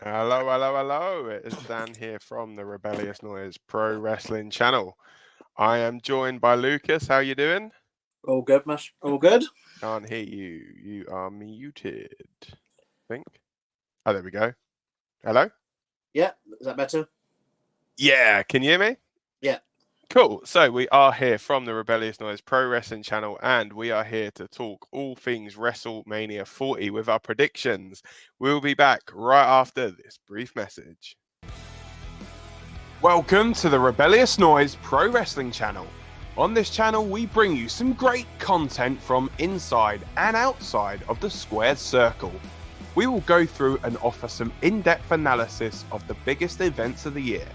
Hello, hello, hello. It is Dan here from the Rebellious Noise Pro Wrestling channel. I am joined by Lucas. How you doing? All good, Mash. All good. Can't hear you. You are muted. I think. Oh, there we go. Hello? Yeah, is that better? Yeah, can you hear me? Yeah. Cool. So we are here from the Rebellious Noise Pro Wrestling channel, and we are here to talk all things WrestleMania 40 with our predictions. We'll be back right after this brief message. Welcome to the Rebellious Noise Pro Wrestling channel. On this channel, we bring you some great content from inside and outside of the squared circle. We will go through and offer some in-depth analysis of the biggest events of the year,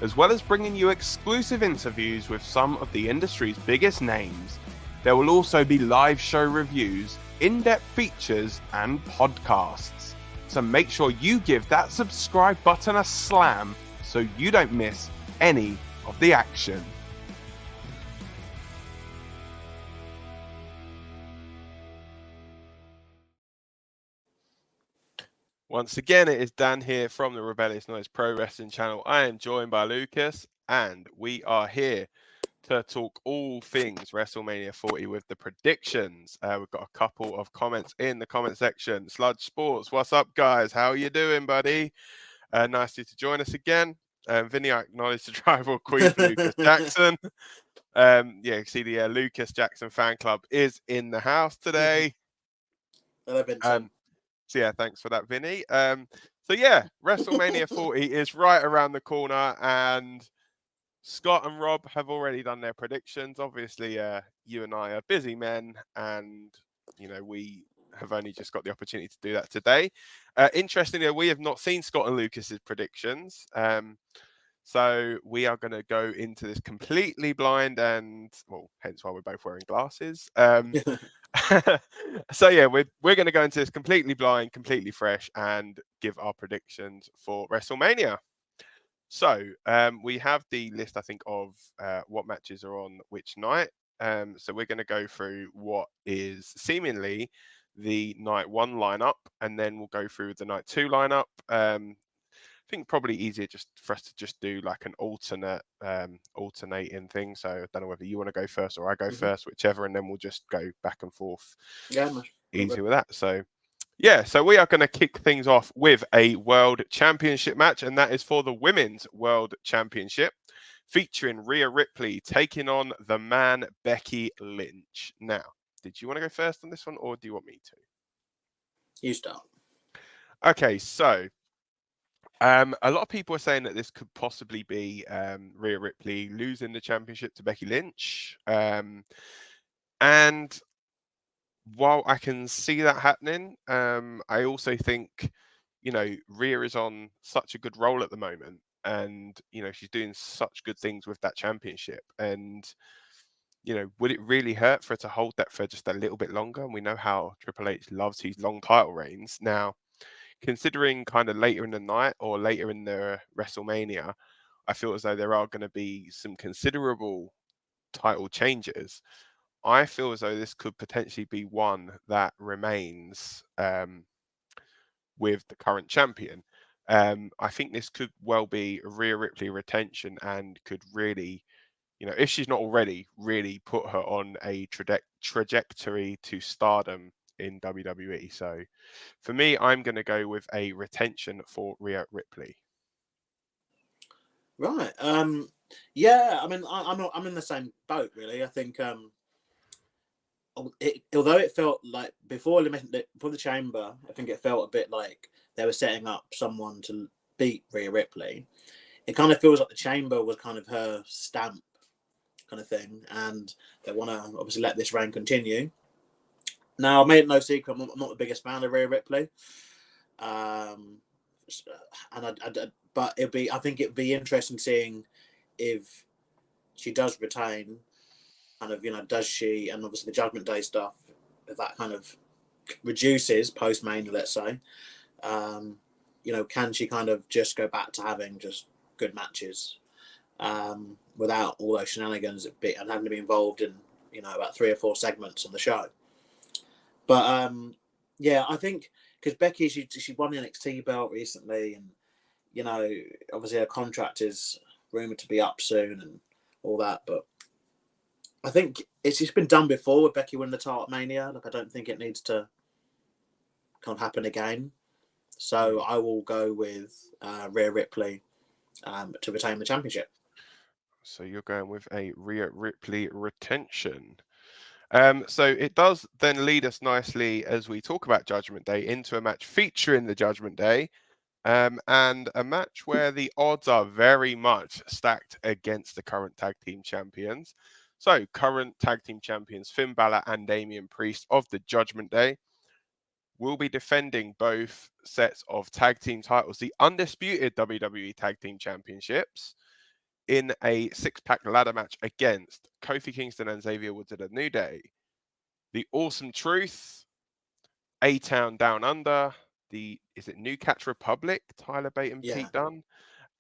as well as bringing you exclusive interviews with some of the industry's biggest names. There will also be live show reviews, in-depth features, and podcasts. So make sure you give that subscribe button a slam so you don't miss any of the action. Once again, it is Dan here from the Rebellious Noise Pro Wrestling channel. I am joined by Lucas, and we are here to talk all things WrestleMania 40 with the predictions. We've got a couple of comments in the comment section. Sludge Sports, what's up, guys? How are you doing, buddy? Nice to join us again. Vinny, I acknowledge the tribal queen for Lucas Jackson. You see the Lucas Jackson fan club is in the house today. Hello, Vincent. So yeah, thanks for that, Vinny. So yeah, WrestleMania 40 is right around the corner, and Scott and Rob have already done their predictions. Obviously, you and I are busy men, and we have only just got the opportunity to do that today. Interestingly, we have not seen Scott and Lucas's predictions, so we are going to go into this completely blind, and hence why we're both wearing glasses. So yeah, we're going to go into this completely blind, completely fresh, and give our predictions for WrestleMania. So we have the list, I think, of what matches are on which night. So we're going to go through what is seemingly the night one lineup, and then we'll go through the night two lineup. I think probably easier just for us to just do like an alternating thing. So I don't know whether you want to go first or I go first, whichever, and then we'll just go back and forth. Yeah, easy with that. So yeah, so we are going to kick things off with a World Championship match, and that is for the Women's World Championship, featuring Rhea Ripley taking on the man Becky Lynch. Now, did you want to go first on this one, or do you want me to? You start. Okay, so a lot of people are saying that this could possibly be Rhea Ripley losing the championship to Becky Lynch. And while I can see that happening, I also think, Rhea is on such a good roll at the moment, and, she's doing such good things with that championship. And, would it really hurt for her to hold that for just a little bit longer? And we know how Triple H loves his long title reigns. Now, considering kind of later in the night or later in the WrestleMania, I feel as though there are going to be some considerable title changes. I feel as though this could potentially be one that remains with the current champion. I think this could well be a Rhea Ripley retention and could really, if she's not already, really put her on a trajectory to stardom in WWE. So for me, I'm going to go with a retention for Rhea Ripley. Right. Yeah. I mean, I'm in the same boat, really. I think, although it felt like before the Chamber, I think it felt a bit like they were setting up someone to beat Rhea Ripley. It kind of feels like the Chamber was kind of her stamp, kind of thing, and they want to obviously let this reign continue. Now, I made it no secret, I'm not the biggest fan of Rhea Ripley, but I think it'd be interesting seeing if she does retain, kind of, does she, and obviously the Judgment Day stuff, if that kind of reduces post-Mania, let's say, can she kind of just go back to having just good matches without all those shenanigans and having to be involved in, about 3 or 4 segments on the show. But yeah, I think because Becky she won the NXT belt recently, and you know, obviously her contract is rumored to be up soon and all that. But I think it's just been done before with Becky winning the title at Mania. Like, I don't think it needs to kind of happen again. So I will go with Rhea Ripley to retain the championship. So you're going with a Rhea Ripley retention. So it does then lead us nicely, as we talk about Judgment Day, into a match featuring the Judgment Day, and a match where the odds are very much stacked against the current tag team champions. So current tag team champions Finn Balor and Damian Priest of the Judgment Day will be defending both sets of tag team titles, the undisputed WWE Tag Team Championships, in a six-pack ladder match against Kofi Kingston and Xavier Woods of the New Day, the Awesome Truth, A-Town Down Under, is it New Catch Republic, Tyler Bate and Pete Dunne,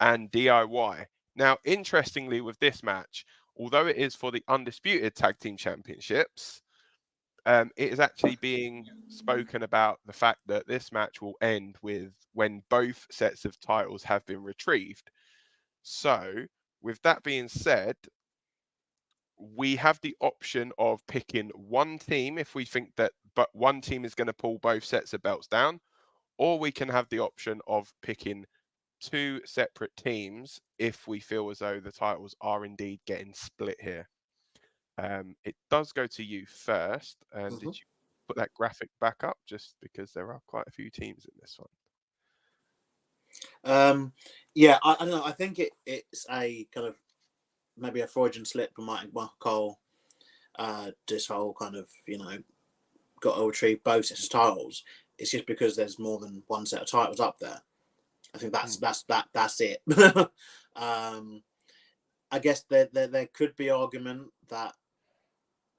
and DIY. Now, interestingly with this match, although it is for the undisputed tag team championships, it is actually being spoken about the fact that this match will end with when both sets of titles have been retrieved. So, with that being said, we have the option of picking one team if we think that but one team is going to pull both sets of belts down, or we can have the option of picking two separate teams if we feel as though the titles are indeed getting split here. It does go to you first. Did you put that graphic back up, just because there are quite a few teams in this one? Yeah, I don't know. I think it's a kind of maybe a Freudian slip from Michael Cole. This whole kind of, you know, got to retrieve both sets of titles. It's just because there's more than one set of titles up there. I think that's it. I guess there could be argument that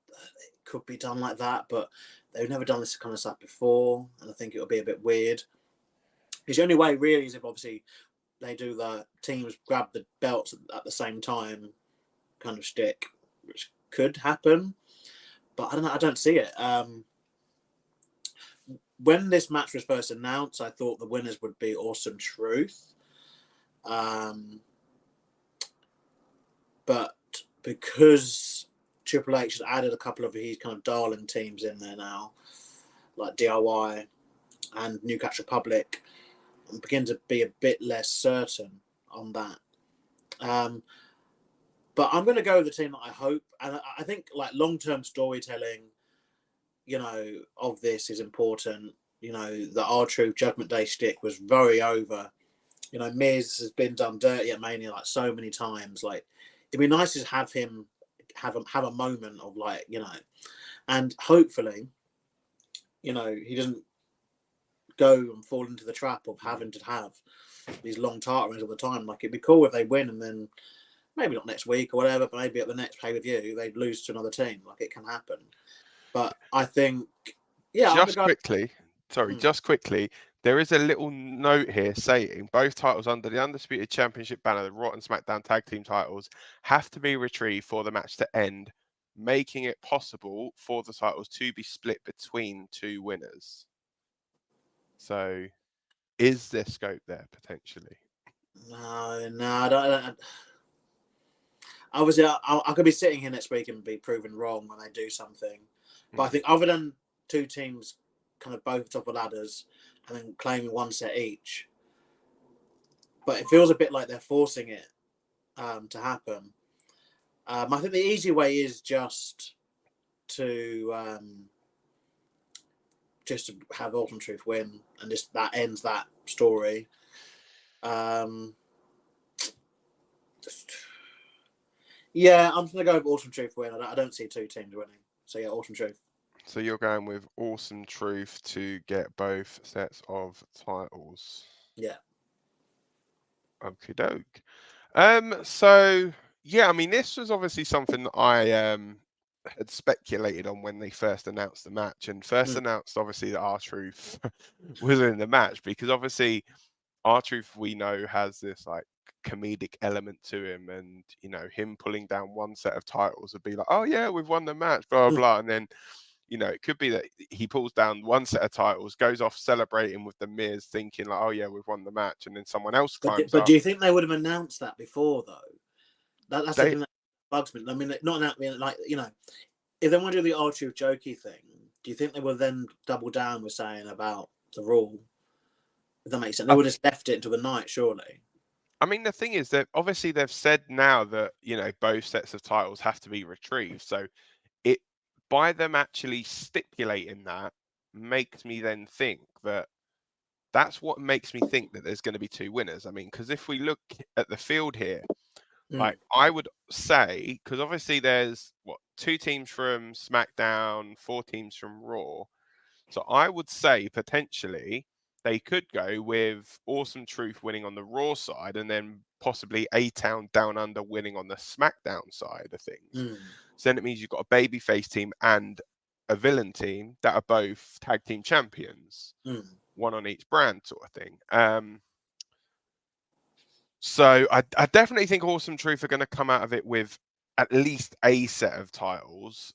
it could be done like that, but they've never done this kind of stuff before, and I think it would be a bit weird. Because the only way really is if obviously they do the teams grab the belts at the same time kind of shtick, which could happen, but I don't know. I don't see it. When this match was first announced, I thought the winners would be Awesome Truth. But because Triple H has added a couple of his kind of darling teams in there now, like DIY and New Catch Republic, I'm beginning to be a bit less certain on that. But I'm going to go with the team that I hope, and I think like long-term storytelling, you know, of this is important. You know, the R-Truth Judgment Day shtick was very over. You know, Miz has been done dirty at Mania like so many times. Like, it'd be nice to have him have a moment of like, you know, and hopefully, you know, he doesn't go and fall into the trap of having to have these long title runs all the time. Like, it'd be cool if they win and then maybe not next week or whatever, but maybe at the next pay-per-view they'd lose to another team. Like, it can happen. But I think, yeah. Just quickly, there is a little note here saying both titles under the Undisputed Championship banner, the Raw and SmackDown Tag Team titles, have to be retrieved for the match to end, making it possible for the titles to be split between two winners. So, is there scope there potentially? No, I don't. Obviously, I could be sitting here next week and be proven wrong when they do something. But I think other than two teams kind of both top of ladders and then claiming one set each, but it feels a bit like they're forcing it to happen. I think the easy way is just to have Awesome Truth win, and just that ends that story. Yeah, I'm just going to go with Awesome Truth win. I don't see two teams winning. So, yeah, Awesome Truth. So you're going with Awesome Truth to get both sets of titles. Yeah. Okie doke. So, yeah, I mean, this was obviously something that I had speculated on when they first announced the match, and first announced, obviously, that R-Truth was in the match, because obviously R-Truth, we know, has this, like, comedic element to him, and, you know, him pulling down one set of titles would be like, oh, yeah, we've won the match, blah, blah, blah, and then, You know, it could be that he pulls down one set of titles, goes off celebrating with the Miz, thinking like, oh yeah, we've won the match, and then someone else climbs But up. do you think they would have announced that before though? That's the thing that bugs me. I mean, not announcing, like, you know, if they want to do the R-Truth jokey thing, do you think they will then double down with saying about the rule? If that makes sense, they would have left it until the night, surely. I mean, the thing is that obviously they've said now that, you know, both sets of titles have to be retrieved. So it, by them actually stipulating that, makes me then think that that's what makes me think that there's going to be two winners. I mean, because if we look at the field here, like I would say, because obviously there's what, 2 teams from SmackDown, 4 teams from Raw. So I would say potentially they could go with Awesome Truth winning on the Raw side and then possibly A-Town Down Under winning on the SmackDown side of things. So then it means you've got a babyface team and a villain team that are both tag team champions, one on each brand sort of thing. So I definitely think Awesome Truth are going to come out of it with at least a set of titles.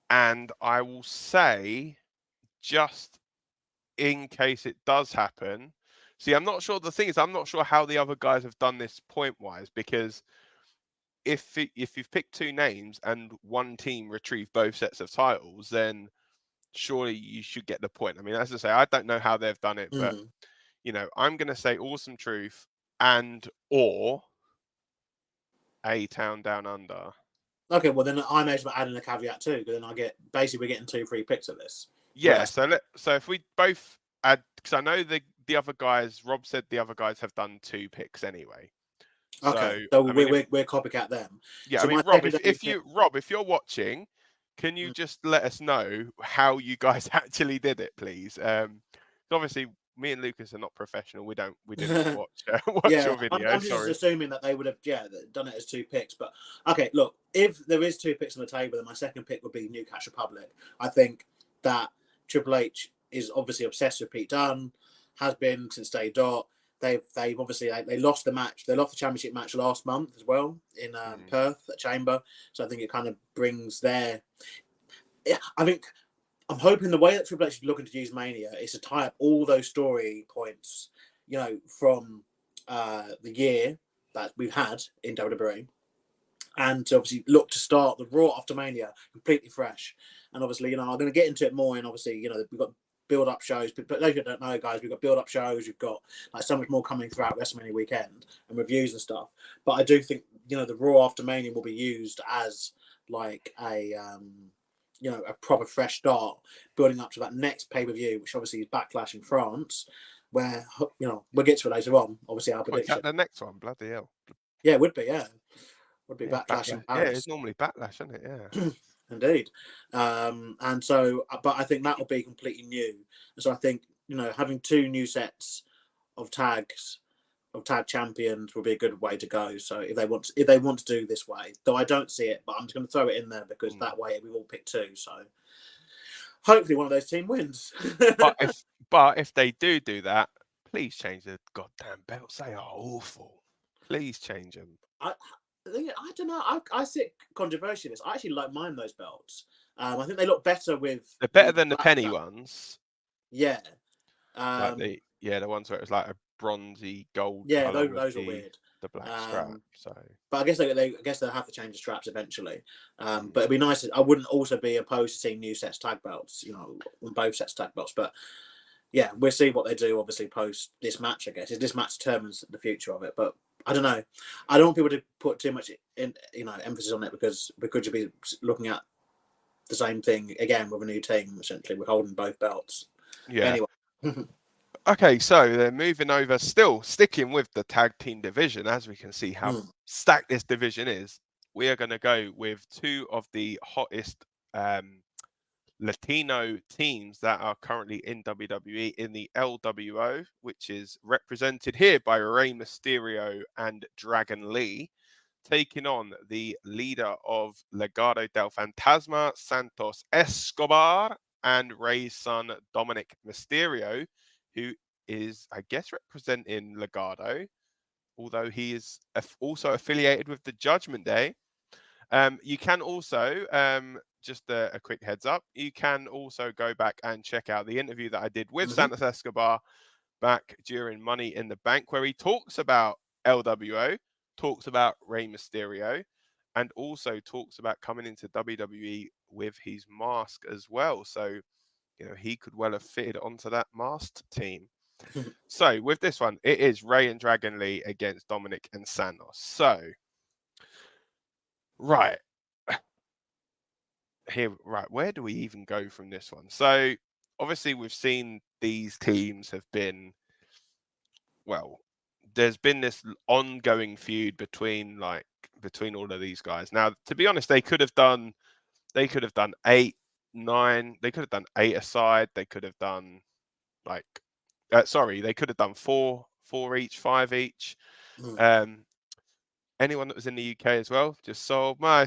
And I will say, just in case it does happen, see, I'm not sure. The thing is, I'm not sure how the other guys have done this point-wise, because if you've picked 2 names and one team retrieve both sets of titles, then surely you should get the point. I mean, as I say, I don't know how they've done it, but you know, I'm going to say Awesome Truth and or A-Town Down Under. Okay, well then I may as well add in a caveat too, because then I get basically we're getting 2 free picks of this. Yeah, so if we both add, because I know the other guys, Rob said the other guys have done 2 picks anyway. Okay, so I mean, we're copycat them. Yeah, so I mean, Rob, if you're watching, can you just let us know how you guys actually did it, please? Obviously, me and Lucas are not professional. We didn't watch your video. I'm just assuming that they would have done it as 2 picks. But okay, look, if there is 2 picks on the table, then my second pick would be Newcastle Republic. I think that Triple H is obviously obsessed with Pete Dunne, has been since day dot. They've obviously they lost the match. They lost the championship match last month as well in Perth at Chamber. So I think it kind of brings their. I think I'm hoping the way that Triple H is looking to use Mania is to tie up all those story points, you know, from the year that we've had in WWE, and to obviously look to start the Raw after Mania completely fresh. And obviously, you know, I'm going to get into it more. And obviously, you know, we've got build-up shows, but those who don't know, guys, we've got build-up shows. We've got like so much more coming throughout WrestleMania weekend and reviews and stuff. But I do think, you know, the Raw after Mania will be used as like a you know, a proper fresh start, building up to that next pay-per-view, which obviously is Backlash in France, where, you know, we'll get to it later on. Obviously, our prediction. The next one, bloody hell. Yeah, it would be. Yeah, would be Backlash in Paris. Yeah, it's normally Backlash, isn't it? Yeah. Indeed. And so, but I think that will be completely new. And so I think, you know, having 2 new sets of tag champions will be a good way to go. So if they want to do this way, though I don't see it, but I'm just going to throw it in there because that way we all pick 2. So hopefully one of those team wins. but if they do that, please change the goddamn belts. They are awful. Please change them. I don't know. I see controversial. I actually like those belts. I think they look better with. They're better than the penny ones. Yeah. Like the ones where it was like a bronzy gold. Yeah, those are weird. The black strap. So, but I guess they'll have to change the straps eventually. But it'd be nice. I wouldn't also be opposed to seeing new sets tag belts. You know, on both sets tag belts. But yeah, we'll see what they do. Obviously, post this match. I guess this match determines the future of it. But I don't know. I don't want people to put too much emphasis on it because we could be looking at the same thing again with a new team. Essentially, we're holding both belts. Yeah. Anyway. Okay, so they're moving over, still sticking with the tag team division. As we can see how stacked this division is, we are going to go with 2 of the hottest Latino teams that are currently in WWE in the LWO, which is represented here by Rey Mysterio and Dragon Lee, taking on the leader of Legado del Fantasma, Santos Escobar, and Rey's son, Dominic Mysterio, who is, I guess, representing Legado, although he is also affiliated with the Judgment Day. You can also just a quick heads up, you can also go back and check out the interview that I did with Mhm. Santos Escobar back during Money in the Bank, where he talks about LWO, talks about Rey Mysterio, and also talks about coming into WWE with his mask as well. So, he could well have fitted onto that masked team. So with this one, it is Rey and Dragon Lee against Dominic and Santos. So, right. Where do we even go from this one? So, obviously, we've seen these teams have been, well, there's been this ongoing feud between all of these guys. Now, to be honest, they could have done 8, 9, they could have done 8 aside, they could have done they could have done 4 each, 5 each. Anyone that was in the UK as well, just sold my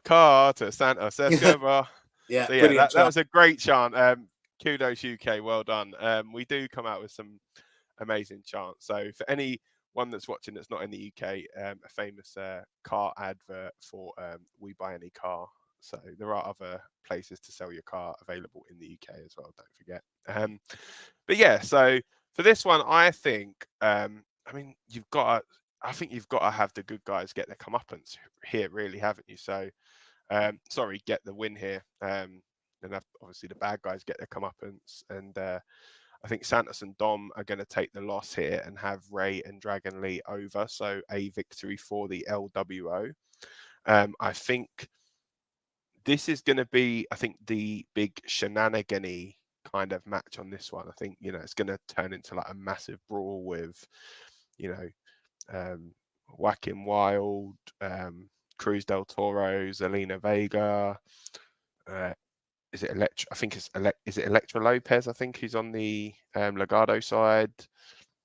car to Santos Escobar. Yeah, So yeah, brilliant that was a great chant. Kudos UK, well done. We do come out with some amazing chants. So for anyone that's watching that's not in the UK, a famous car advert for We Buy Any Car. So there are other places to sell your car available in the UK as well, don't forget. But yeah, so for this one, I think, you've got to have the good guys get their comeuppance here, really, haven't you? So, get the win here. And obviously the bad guys get their comeuppance. And I think Santos and Dom are going to take the loss here and have Rey and Dragon Lee over. So a victory for the LWO. I think this is going to be, the big shenanigan-y kind of match on this one. I think, it's going to turn into like a massive brawl with, Whacking Wild, Cruz del Toro, Zelina Vega. Is it Electra? I think is it Electra Lopez? I think who's on the Legado side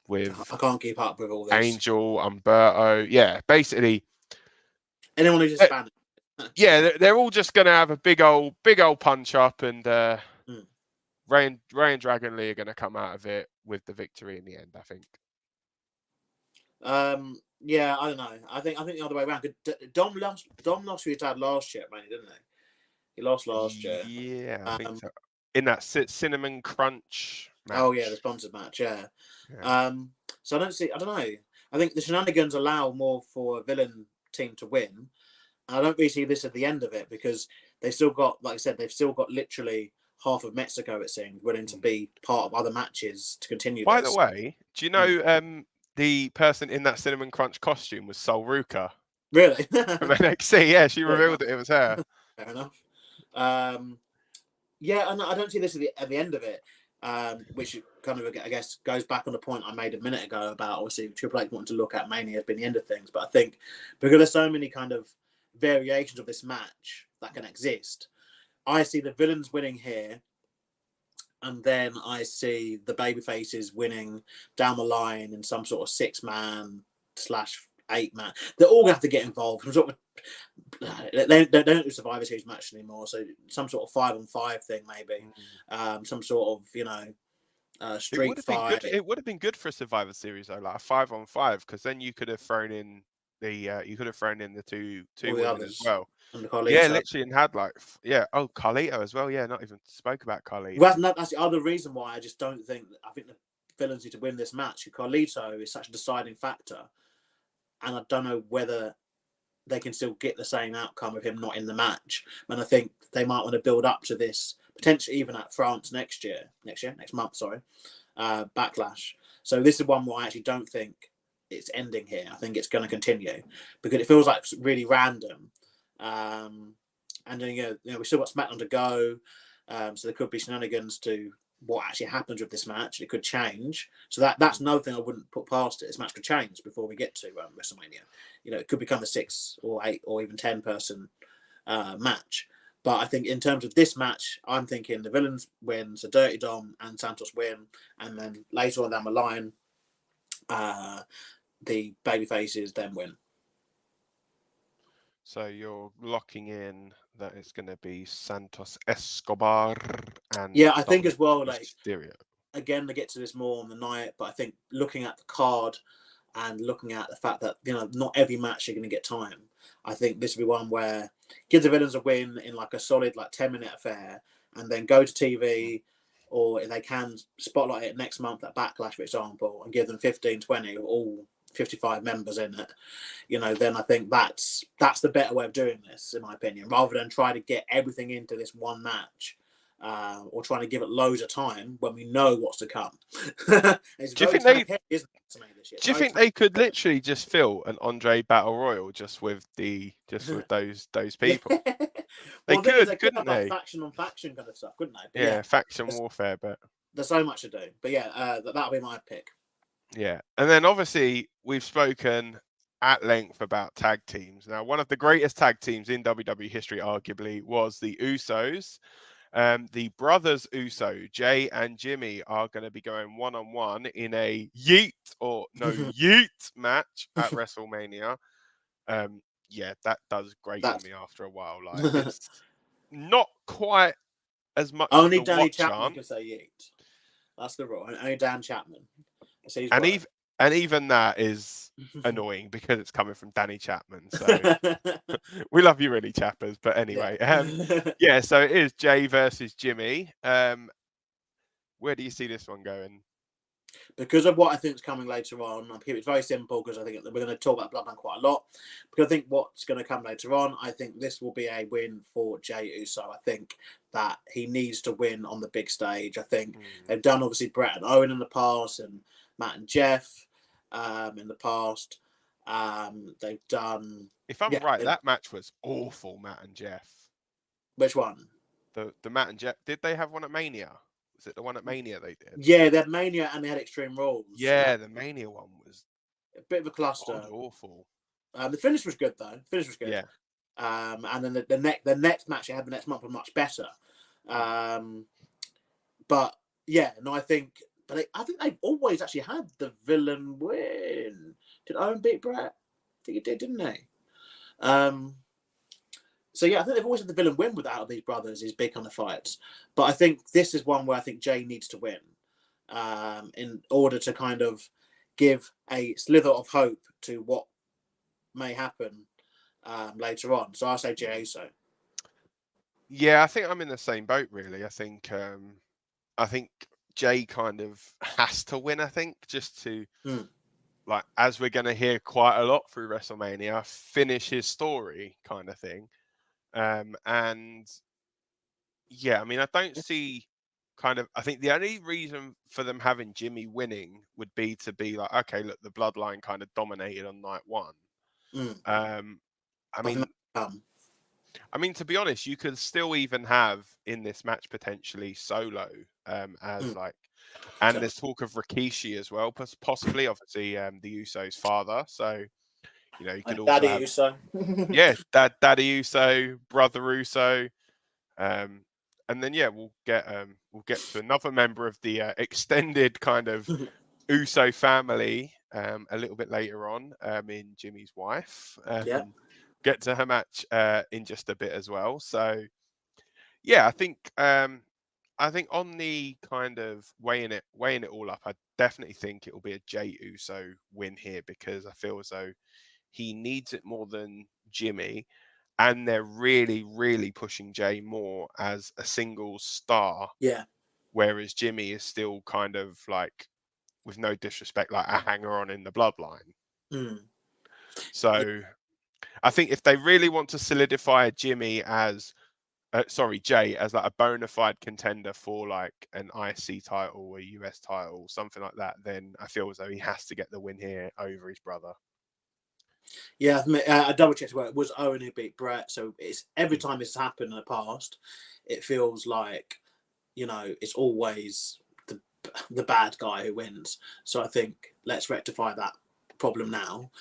with. I can't keep up with all this. Angel, Umberto. Yeah, basically. Anyone who's Hispanic. Yeah, they're all just going to have a big old punch up, and Rey and Dragon Lee are going to come out of it with the victory in the end, I think. Yeah, I don't know. I think the other way around. Dom lost to his dad last year, man, didn't he? He lost last year. Yeah, I think so. In that Cinnamon Crunch match. Oh yeah, the sponsored match. Yeah. So I don't know. I think the shenanigans allow more for a villain team to win. I don't really see this at the end of it because they've still got, like I said, literally half of Mexico, it seems, willing to be part of other matches to continue. By the way, do you know the person in that Cinnamon Crunch costume was Sol Ruka? Really? From NXT, yeah, she revealed that it was her. Fair enough. Yeah, and I don't see this at the end of it, which kind of, I guess, goes back on the point I made a minute ago about obviously Triple H wanting to look at Mania as being the end of things. But I think because there's so many kind of variations of this match that can exist, I see the villains winning here, and then I see the babyfaces winning down the line in some sort of 6-man / 8-man. They're all going to have to get involved. Some sort of, they don't do Survivor Series match anymore, so some sort of 5-on-5 thing maybe. Some sort of, street fight. It would have been good for a Survivor Series though, like a 5-on-5, because then you could have thrown in the two women as well. Yeah, literally, and had Carlito as well. Yeah, not even spoke about Carlito. Well, that's the other reason why I just don't think. I think the villains need to win this match. Carlito is such a deciding factor, and I don't know whether they can still get the same outcome of him not in the match. And I think they might want to build up to this potentially even at France next month. Backlash. So this is one where I actually don't think it's ending here. I think it's going to continue because it feels like it's really random. And then we still got SmackDown to go, so there could be shenanigans to what actually happens with this match. It could change, so that's another thing I wouldn't put past it. This match could change before we get to WrestleMania. It could become a 6 or 8 or even 10 person match. But I think in terms of this match, I'm thinking the villains win, so Dirty Dom and Santos win, and then later on down the line, the babyfaces then win. So you're locking in that it's going to be Santos Escobar and I think as well, Mysterio. Again, they get to this more on the night, but I think looking at the card and looking at the fact that not every match you're going to get time, I think this will be one where give the villains a win in like a solid like 10-minute affair, and then go to TV, or if they can spotlight it next month at Backlash, for example, and give them 15, 20, all 55 members in it, you know, then I think that's the better way of doing this, in my opinion, rather than try to get everything into this one match. Or trying to give it loads of time when we know what's to come. It's Do you very think heavy, isn't it, to me this year? Do you think they could literally just fill an Andre Battle Royal just with those people? Yeah. They Well, the thing is, could, they could couldn't have like they? faction on faction kind of stuff, couldn't they? But Yeah, faction there's, warfare, but there's so much to do. But yeah, that'll be my pick. yeah. And then obviously we've spoken at length about tag teams. Now, one of the greatest tag teams in WWE history, arguably, was the Usos. The brothers Uso, Jay and Jimmy, are going to be going one-on-one in a yeet or no yeet match at WrestleMania. Yeah, that does grate on me after a while. Like, it's not quite as much as only the Danny what Chapman chant. can say yeet. That's the rule. Only Dan Chapman. And even that is annoying because it's coming from Danny Chapman. So we love you really, Chappers. But anyway, yeah, so it is Jay versus Jimmy. Where do you see this one going? Because of what I think is coming later on, I'll keep it very simple because I think we're going to talk about Bloodline quite a lot. Because I think what's going to come later on, I think this will be a win for Jay Uso. I think that he needs to win on the big stage. I think they've done obviously Brett and Owen in the past, and Matt and Jeff in the past. They've done. If I'm right, that match was awful, Matt and Jeff. Which one? The Matt and Jeff. Did they have one at Mania? Was it the one at Mania they did? Yeah, they had Mania and they had Extreme Rules. Yeah, the Mania one was a bit of a cluster. Awful. The finish was good though. Yeah. And then the next match they had the next month was much better. But yeah, no, I think they've always actually had the villain win. Did Owen beat Brett? I think he did, didn't he? So yeah, I think they've always had the villain win without these brothers, these big kind of fights. But I think this is one where I think Jay needs to win in order to kind of give a slither of hope to what may happen later on. So I'll say Jay Uso. Yeah, I think I'm in the same boat really. I think Jay kind of has to win, I think, just to like, as we're gonna hear quite a lot through WrestleMania, finish his story kind of thing. And yeah, I mean, I don't see I think the only reason for them having Jimmy winning would be to be like, okay, look, the bloodline kind of dominated on night one. I mean, to be honest, you could still even have in this match potentially Solo as like, and there's talk of Rikishi as well, possibly, obviously, the Usos' father. So, you know, you could also Daddy have, Uso. yeah, Daddy Uso, brother Uso, and then yeah, we'll get to another member of the extended kind of Uso family a little bit later on in Jimmy's wife. Get to her match in just a bit as well. So yeah, I think on the kind of weighing it all up, I definitely think it will be a Jay Uso win here because I feel as though he needs it more than Jimmy, and they're really, really pushing Jay more as a single star. Yeah. Whereas Jimmy is still kind of like, with no disrespect, like a hanger-on in the bloodline. So I think if they really want to solidify Jay as like a bona fide contender for like an IC title or a US title, something like that, then I feel as though he has to get the win here over his brother. Yeah, I double checked where it was Owen who beat Brett. So it's every time it's happened in the past, it feels like, you know, it's always the bad guy who wins. So I think let's rectify that problem now.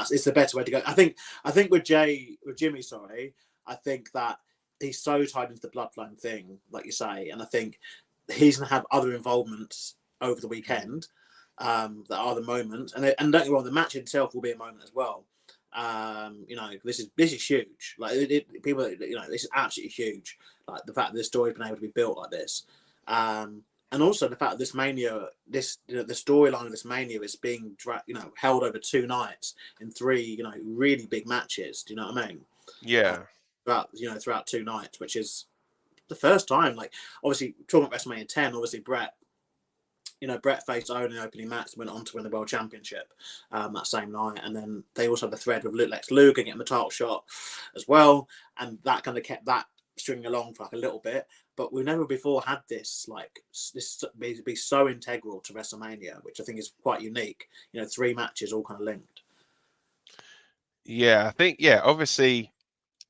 It's the better way to go. I think with Jimmy, I think that he's so tied into the bloodline thing, like you say, and I think he's gonna have other involvements over the weekend that are the moment, and don't get me wrong, the match itself will be a moment as well. You know, this is huge. Like people, you know, this is absolutely huge. Like the fact that this story's been able to be built like this, and also the fact that this Mania, the storyline of this Mania is being held over 2 nights in 3, you know, really big matches. Do you know what I mean? Yeah. Throughout 2 nights, which is the first time. Like, obviously, talking about WrestleMania 10, obviously Brett faced Owen in the opening match and went on to win the World Championship that same night. And then they also had the thread with Lex Luger getting the title shot as well. And that kind of kept that stringing along for like a little bit. But we've never before had this be so integral to WrestleMania, which I think is quite unique. 3 matches all kind of linked. Yeah, I think, obviously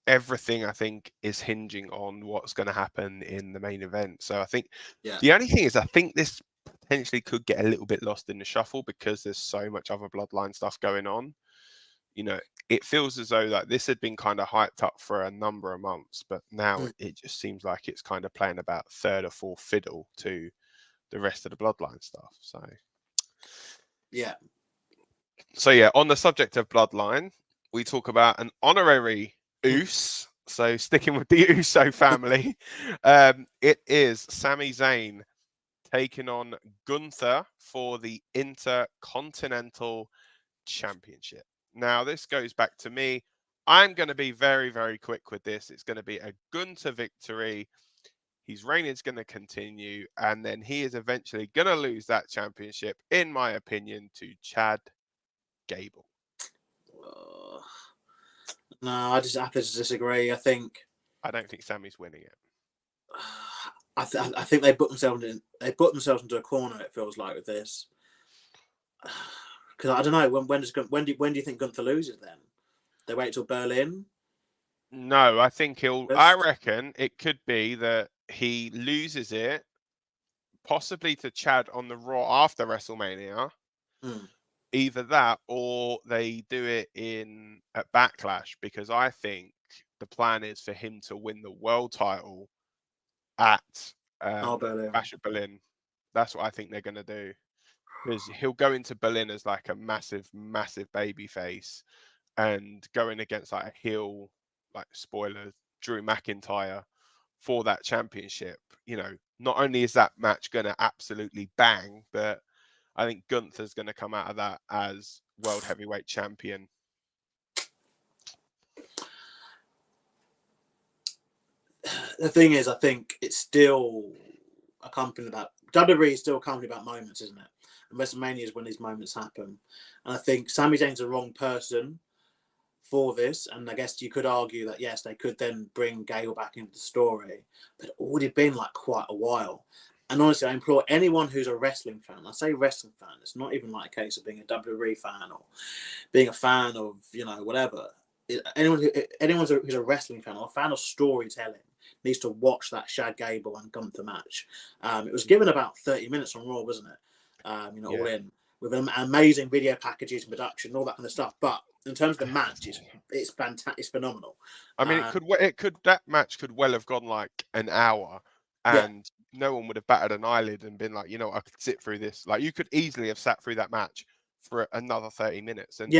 everything I think is hinging on what's going to happen in the main event. So I think the only thing is I think this potentially could get a little bit lost in the shuffle because there's so much other Bloodline stuff going on. It feels as though like this had been kind of hyped up for a number of months, but now it just seems like it's kind of playing about third or fourth fiddle to the rest of the Bloodline stuff. So on the subject of Bloodline, we talk about an honorary Us. So sticking with the Uso family, it is Sami Zayn taking on Gunther for the Intercontinental Championship. Now, this goes back to me. I'm going to be very, very quick with this. It's going to be a Gunther victory. His reign is going to continue, and then he is eventually going to lose that championship, in my opinion, to Chad Gable. No, I just have to disagree. I don't think Sami's winning it. I think they put themselves into a corner. It feels like with this, because I don't know when do you think Gunther loses? Then they wait till Berlin. No, I think I reckon it could be that he loses it, possibly to Chad on the Raw after WrestleMania. Either that or they do it at Backlash, because I think the plan is for him to win the world title at Berlin. Bash at Berlin. That's what I think they're going to do, because he'll go into Berlin as like a massive, massive baby face and going against like a heel, like spoiler, Drew McIntyre for that championship. Not only is that match going to absolutely bang, but I think Gunther's going to come out of that as World Heavyweight Champion. The thing is, I think it's still a company about WWE is still a company about moments, isn't it? And WrestleMania is when these moments happen. And I think Sami Zayn's the wrong person for this. And I guess you could argue that yes, they could then bring Gable back into the story, but it already been like quite a while. And honestly, I implore anyone who's a wrestling fan, I say wrestling fan, it's not even like a case of being a WWE fan or being a fan of, whatever. Anyone who's a wrestling fan or a fan of storytelling needs to watch that Chad Gable and Gunther match. It was given about 30 minutes on Raw, wasn't it? All in, with amazing video packages and production and all that kind of stuff. But in terms of the match, it's fantastic. It's phenomenal. I mean, that match could well have gone like an hour, and no one would have batted an eyelid and been like, I could sit through this. Like, you could easily have sat through that match for another 30 minutes. And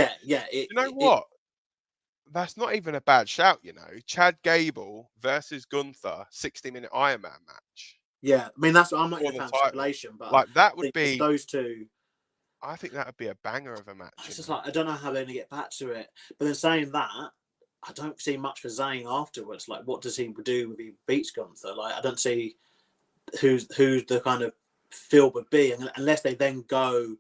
what? That's not even a bad shout, Chad Gable versus Gunther, 60-minute Iron Man match. Yeah, I mean, I'm not even a fan of speculation, but like that would be those two. I think that would be a banger of a match. It's just like, I don't know how they're going to get back to it. But then saying that, I don't see much for Zayn afterwards. Like, what does he do if he beats Gunther? Like, I don't see who's the kind of feel would be, unless they then go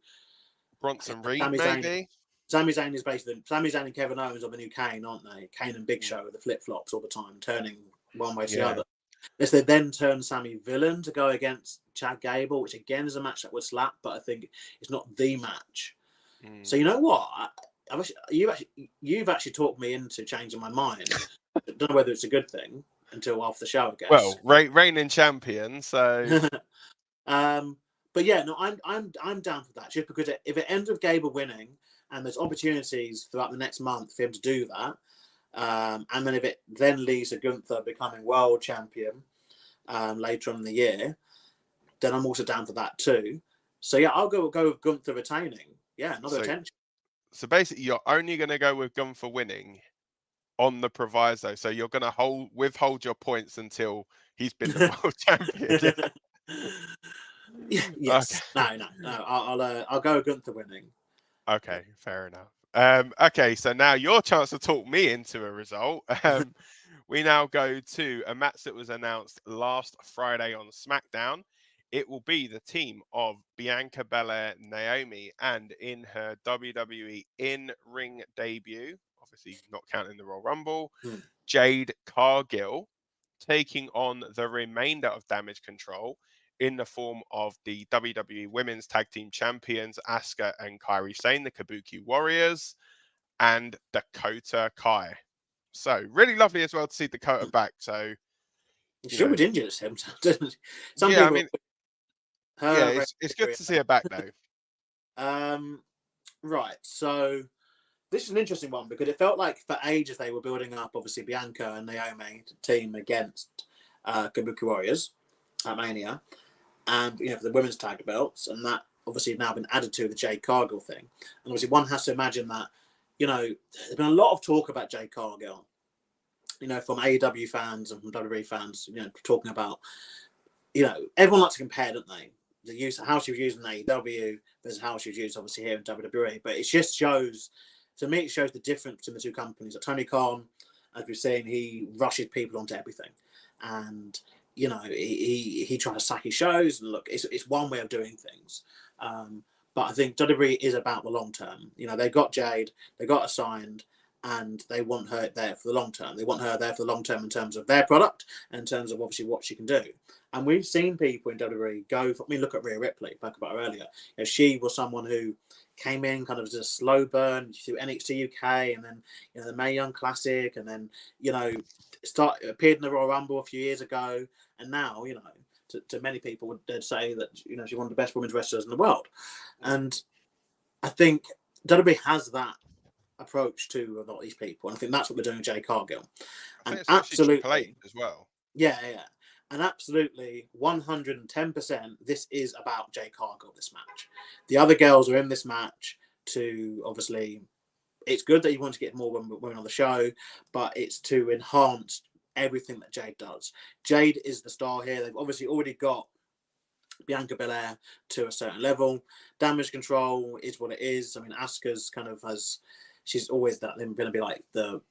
Bronson Reed, maybe. Sami Zayn is basically Sami Zayn and Kevin Owens are the new Kane, aren't they? Kane and Big Show with the flip flops all the time, turning one way to the other. Unless they then turn Sami villain to go against Chad Gable, which again is a match that would slap, but I think it's not the match. So you know what? You've actually talked me into changing my mind. I don't know whether it's a good thing until after the show, I guess. Well, reigning champion, so. But yeah, no, I'm down for that, just because if it ends with Gable winning and there's opportunities throughout the next month for him to do that, and then if it then leads to Gunther becoming world champion later on in the year, then I'm also down for that too. So yeah, I'll go with Gunther retaining. Yeah, another attention. So basically, you're only going to go with Gunther winning on the proviso. So you're going to withhold your points until he's been the world champion. Yes. Okay. No. I'll go with Gunther winning. Okay, fair enough. Okay, so now your chance to talk me into a result. We now go to a match that was announced last Friday on SmackDown. It will be the team of Bianca Belair, Naomi, and in her WWE in-ring debut, obviously not counting the Royal Rumble, Jade Cargill taking on the remainder of Damage Control in the form of the WWE Women's Tag Team Champions, Asuka and Kairi Sane, the Kabuki Warriors, and Dakota Kai. So really lovely as well to see Dakota back. So she was injured at some time, doesn't she? Some yeah, people, I mean, yeah, it's good to see her back though. Right. So this is an interesting one because it felt like for ages they were building up, obviously, Bianca and Naomi team against Kabuki Warriors at Mania, and for the women's tag belts, and that obviously now been added to the Jade Cargill thing. And obviously, one has to imagine that there's been a lot of talk about Jade Cargill, from AEW fans and from WWE fans, talking about, everyone likes to compare, don't they? The use how she was used in AEW versus how she was used, obviously, here in WWE. But it just shows. To me, it shows the difference between the two companies. Like Tony Khan, as we've seen, he rushes people onto everything. And, he tries to sack his shows. And look, it's one way of doing things. But I think WWE is about the long term. They got Jade, they got her signed, and they want her there for the long term. They want her there for the long term in terms of their product and in terms of, obviously, what she can do. And we've seen people in WWE go, look at Rhea Ripley, spoke about her earlier. She was someone who came in kind of as a slow burn through NXT UK and then, the Mae Young Classic and then, appeared in the Royal Rumble a few years ago. And now, to many people would say that, she's one of the best women's wrestlers in the world. And I think WWE has that approach to a lot of these people. And I think that's what we're doing with Jade Cargill. And absolutely as well. Yeah. And absolutely 110%, this is about Jade Cargill, this match. The other girls are in this match to, obviously, it's good that you want to get more women on the show, but it's to enhance everything that Jade does. Jade is the star here. They've obviously already got Bianca Belair to a certain level. Damage Control is what it is. I mean, Asuka's kind of she's always going to be like the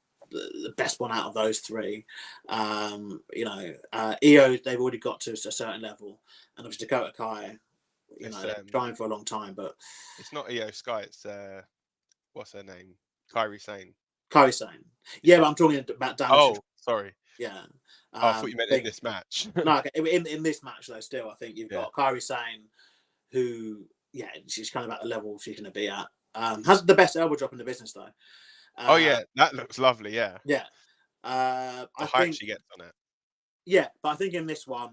best one out of those three. Io, they've already got to a certain level, and obviously Dakota Kai, they're trying for a long time, but it's not Io Sky. It's what's her name? Kairi Sane. Kairi Sane. Yeah, but I'm talking about damage. Oh, sorry. Yeah. I thought you meant in this match. No, in this match though, still I think you've got Kairi Sane, who she's kind of at the level she's going to be at. Has the best elbow drop in the business though. Oh yeah, that looks lovely. Yeah. Yeah. The height she gets on it. Yeah, but I think in this one,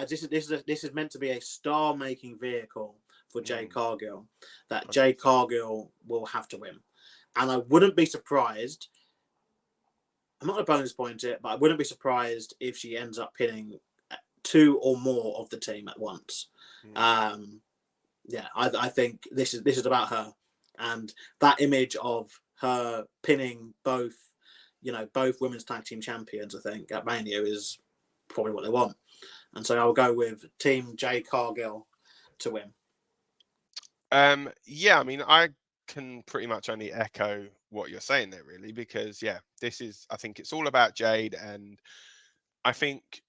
this is meant to be a star-making vehicle for Jade Cargill. That Jade Cargill will have to win, and I wouldn't be surprised. I'm not going to bonus point it, but I wouldn't be surprised if she ends up pinning two or more of the team at once. I think this is about her, and that image of her pinning both women's tag team champions, I think, at Mania is probably what they want. And so I'll go with Team Jade Cargill to win. Yeah, I mean, I can pretty much only echo what you're saying there, really, because I think it's all about Jade, and I think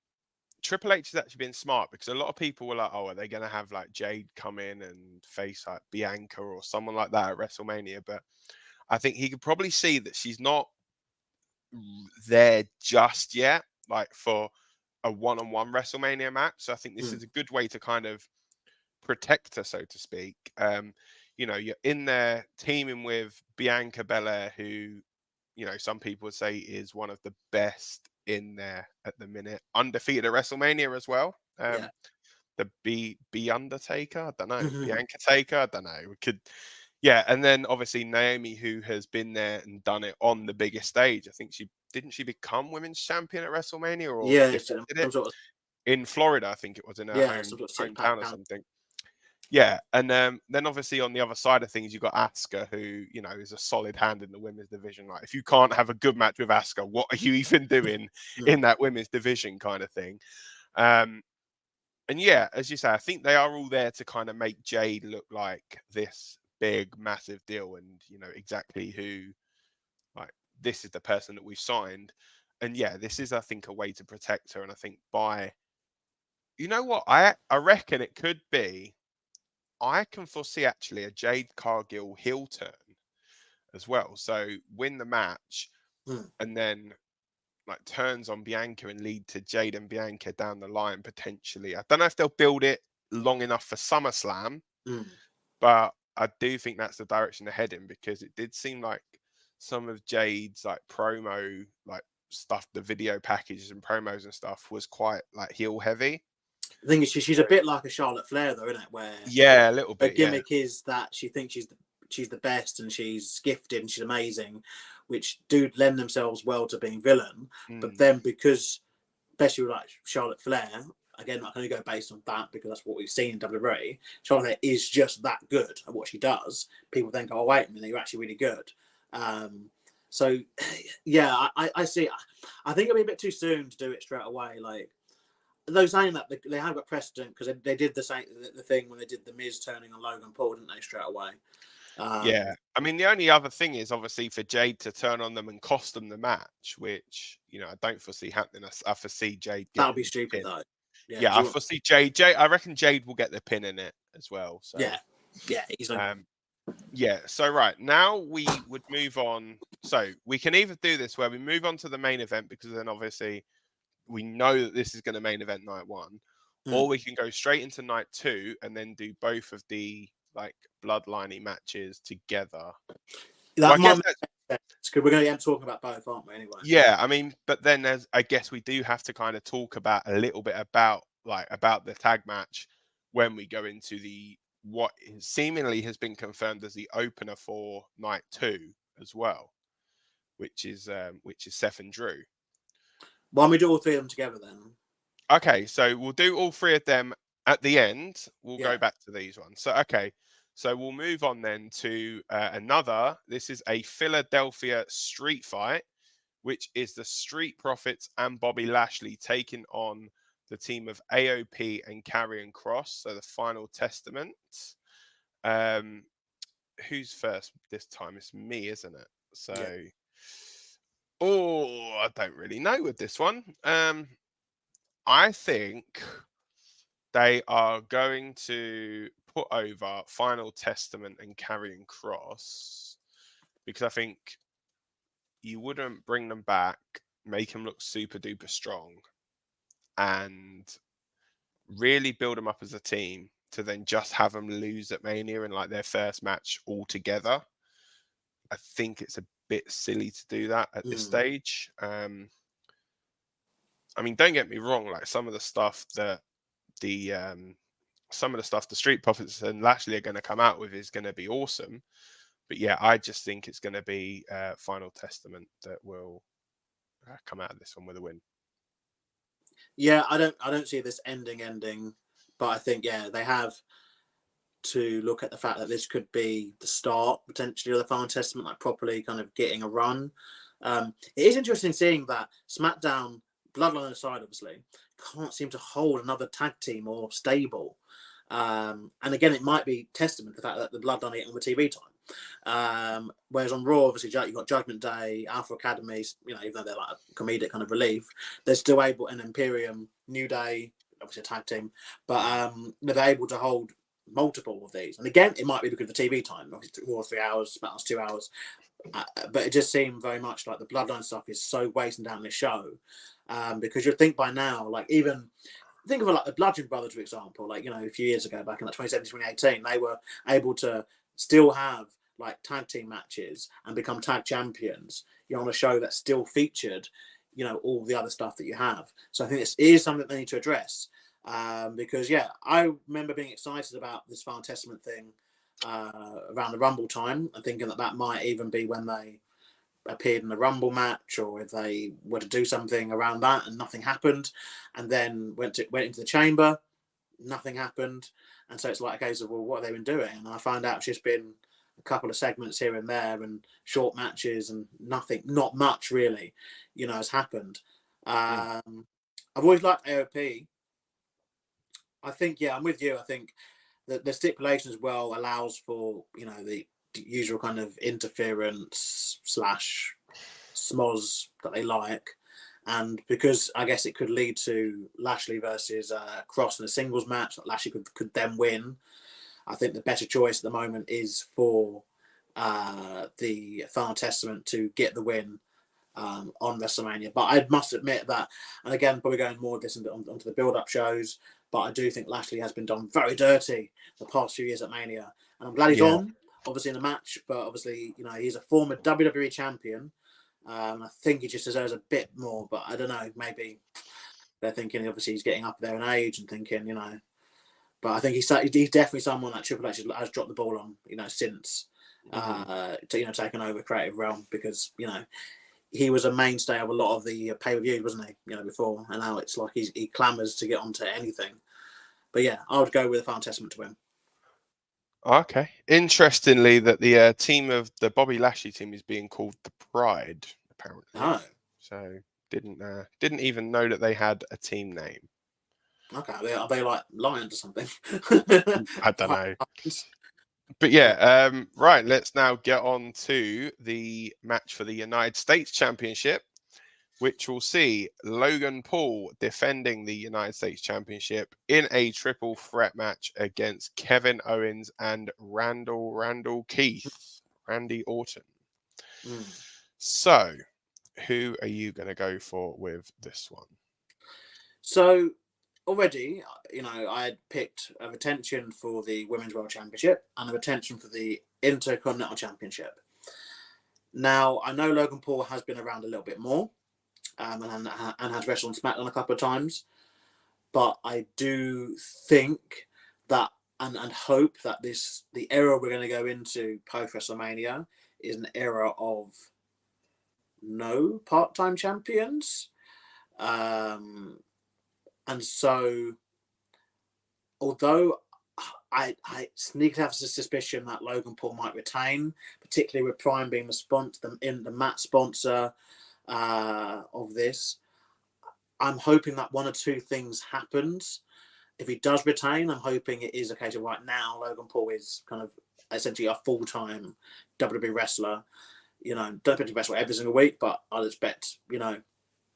Triple H has actually been smart because a lot of people were like, oh, are they going to have like Jade come in and face like Bianca or someone like that at WrestleMania? But I think he could probably see that she's not there just yet, like for a one-on-one WrestleMania match. So I think this is a good way to kind of protect her, so to speak. You're in there teaming with Bianca Belair, who, some people would say is one of the best in there at the minute, undefeated at WrestleMania as well. The B Undertaker, I don't know, Bianca Taker, I don't know. We could, and then obviously Naomi, who has been there and done it on the biggest stage. I think she become women's champion at WrestleMania, or in Florida, I think it was in her hometown or something. Yeah, and then obviously on the other side of things, you've got Asuka, who is a solid hand in the women's division. Like, if you can't have a good match with Asuka, what are you even doing in that women's division, kind of thing? And as you say, I think they are all there to kind of make Jade look like this big, massive deal, and exactly who, like, this is the person that we've signed. And yeah, this is, I think, a way to protect her. And I think what, I reckon it could be, I can foresee actually a Jade Cargill heel turn as well. So win the match and then like turns on Bianca and lead to Jade and Bianca down the line potentially. I don't know if they'll build it long enough for SummerSlam, but I do think that's the direction they're heading, because it did seem like some of Jade's like promo like stuff, the video packages and promos and stuff, was quite like heel heavy. I think she's a bit like a Charlotte Flair, though, isn't it? Where a little bit. Her gimmick is that she thinks she's the best and she's gifted and she's amazing, which do lend themselves well to being villain. But then, because especially like Charlotte Flair, again, I can only go based on that because that's what we've seen in WWE. Charlotte Flair is just that good at what she does. People think, oh wait a minute, you're actually really good. So yeah, I see. I think it'll be a bit too soon to do it straight away. Like, though saying that, they have got precedent, because they did the thing when they did the Miz turning on Logan Paul, didn't they, straight away? Yeah, I mean, the only other thing is obviously for Jade to turn on them and cost them the match, which I don't foresee happening. I foresee Jade. That'll be stupid though. Yeah, I foresee Jade. I reckon Jade will get the pin in it as well. So yeah, easily. Yeah. So right now we would move on. So we can either do this where we move on to the main event, because then obviously we know that this is going to main event night 1, or we can go straight into night 2 and then do both of the like bloodliney matches together. That might make sense, because we're going to end talking about both, aren't we? Anyway. Yeah, I mean, but then I guess we do have to kind of talk about a little bit about the tag match when we go into what seemingly has been confirmed as the opener for night 2 as well, which is Seth and Drew. Why don't we do all 3 of them together then? Okay, so we'll do all 3 of them at the end. We'll go back to these ones. So, okay. So we'll move on then to another. This is a Philadelphia street fight, which is the Street Profits and Bobby Lashley taking on the team of AOP and Karrion Kross. So the Final Testament. Who's first this time? It's me, isn't it? So, I don't really know with this one. I think they are going to put over Final Testament and Karrion Kross, because I think you wouldn't bring them back, make them look super duper strong, and really build them up as a team to then just have them lose at Mania in like their first match all together. I think it's a bit silly to do that at this stage. I mean, don't get me wrong, like some of the stuff that the Street Profits and Lashley are going to come out with is going to be awesome. But yeah, I just think it's going to be Final Testament that will come out of this one with a win. Yeah, I don't see this ending, but I think they have to look at the fact that this could be the start potentially of the Final Testament, like properly kind of getting a run. It is interesting seeing that SmackDown, Bloodline aside, obviously, can't seem to hold another tag team or stable. And again, it might be testament to the fact that the Bloodline are getting all the TV time. Whereas on Raw, obviously, you've got Judgment Day, Alpha Academy, even though they're like a comedic kind of relief, they're still able, and Imperium, New Day, obviously a tag team, but they're able to hold multiple of these. And again, it might be because of the TV time, obviously 2 or 3 hours, SmackDown's 2 hours. But it just seemed very much like the Bloodline stuff is so wasting down this show. Because you'd think by now, like even think of it like the Bludgeon Brothers, for example, like, a few years ago, back in like 2017, 2018, they were able to still have like tag team matches and become tag champions, on a show that still featured, all the other stuff that you have. So I think this is something they need to address. Because I remember being excited about this Final Testament thing around the Rumble time, and thinking that might even be when they appeared in the Rumble match, or if they were to do something around that, and nothing happened, and then went into the Chamber, nothing happened, and so it's like a case of, well, what have they been doing? And I found out it's just been a couple of segments here and there, and short matches, and not much really, has happened. I've always liked AOP. I think, I'm with you. I think the stipulation as well allows for, you know, the usual kind of interference / smoz that they like. And because I guess it could lead to Lashley versus Cross in a singles match that Lashley could then win, I think the better choice at the moment is for the Final Testament to get the win on WrestleMania. But I must admit that, and again, probably going more of this onto the build-up shows, but I do think Lashley has been done very dirty the past few years at Mania. And I'm glad he's on, obviously, in the match, but obviously, you know, he's a former WWE champion. I think he just deserves a bit more, but I don't know, maybe they're thinking, obviously, he's getting up there in age and thinking, you know, but I think he's definitely someone that Triple H has dropped the ball on, you know, since, taking over Creative Realm, because, you know, he was a mainstay of a lot of the pay-per-views, wasn't he, you know, before, and now it's like he clamours to get onto anything. But yeah, I would go with the Final Testament to win. Okay. Interestingly, that the team of the Bobby Lashley team is being called the Pride, apparently. Oh. So didn't even know that they had a team name. Okay, are they like lions or something? I don't know. But yeah, right. Let's now get on to the match for the United States Championship, which will see Logan Paul defending the United States Championship in a triple threat match against Kevin Owens and Randy Orton. So, who are you going to go for with this one? So, already, you know, I had picked a retention for the Women's World Championship and a retention for the Intercontinental Championship. Now, I know Logan Paul has been around a little bit more, and has wrestled on SmackDown a couple of times, but I do think that and hope that the era we're going to go into post WrestleMania is an era of no part-time champions, and so although I sneakily have a suspicion that Logan Paul might retain, particularly with Prime being the mat sponsor of this. I'm hoping that one or two things happens. If he does retain, I'm hoping it is a case of right now Logan Paul is kind of essentially a full-time WWE wrestler. You know, don't expect to wrestle every single week, but I'd expect, you know,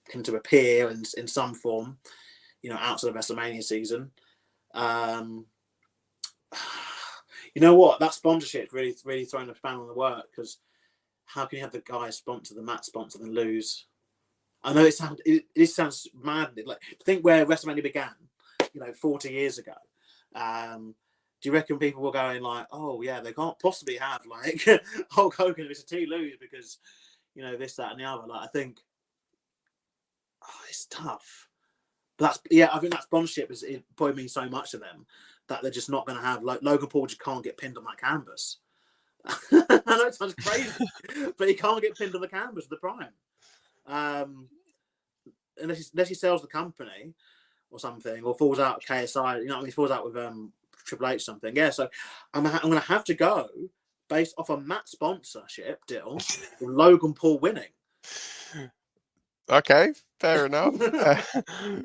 him to appear in some form, you know, outside of WrestleMania season. You know what? That sponsorship really throwing a spanner in the work, because how can you have the guy sponsor the mat sponsor and lose? I know it sounds mad. Like, think where WrestleMania began, you know, 40 years ago. Do you reckon people were going like, oh yeah, they can't possibly have like Hulk Hogan and Mr. T lose because, you know, this, that, and the other? Like, I think, it's tough. But I think that sponsorship it probably means so much to them that they're just not going to have, like, Logan Paul just can't get pinned on that canvas. I know it sounds crazy, but he can't get pinned on the canvas of the Prime. Unless he sells the company or something, or falls out KSI, you know what I mean? He falls out with Triple H or something. Yeah, so I'm going to have to go based off a mat sponsorship deal with Logan Paul winning. Okay, fair enough.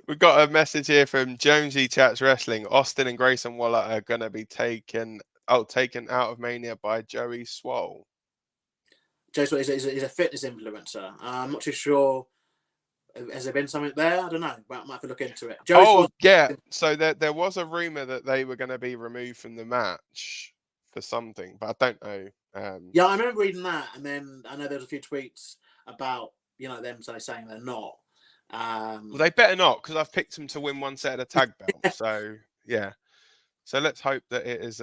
We've got a message here from Jonesy Chats Wrestling. Austin and Grayson Waller are going to be taken out of Mania by Joey Swole. Joey Swole is a fitness influencer. I'm not too sure. Has there been something there? I don't know. I might have to look into it. Yeah. So there was a rumor that they were going to be removed from the match for something, but I don't know. Yeah, I remember reading that, and then I know there's a few tweets about, you know, them saying they're not. Well, they better not, because I've picked them to win one set of the tag belt. So yeah. So let's hope that it is.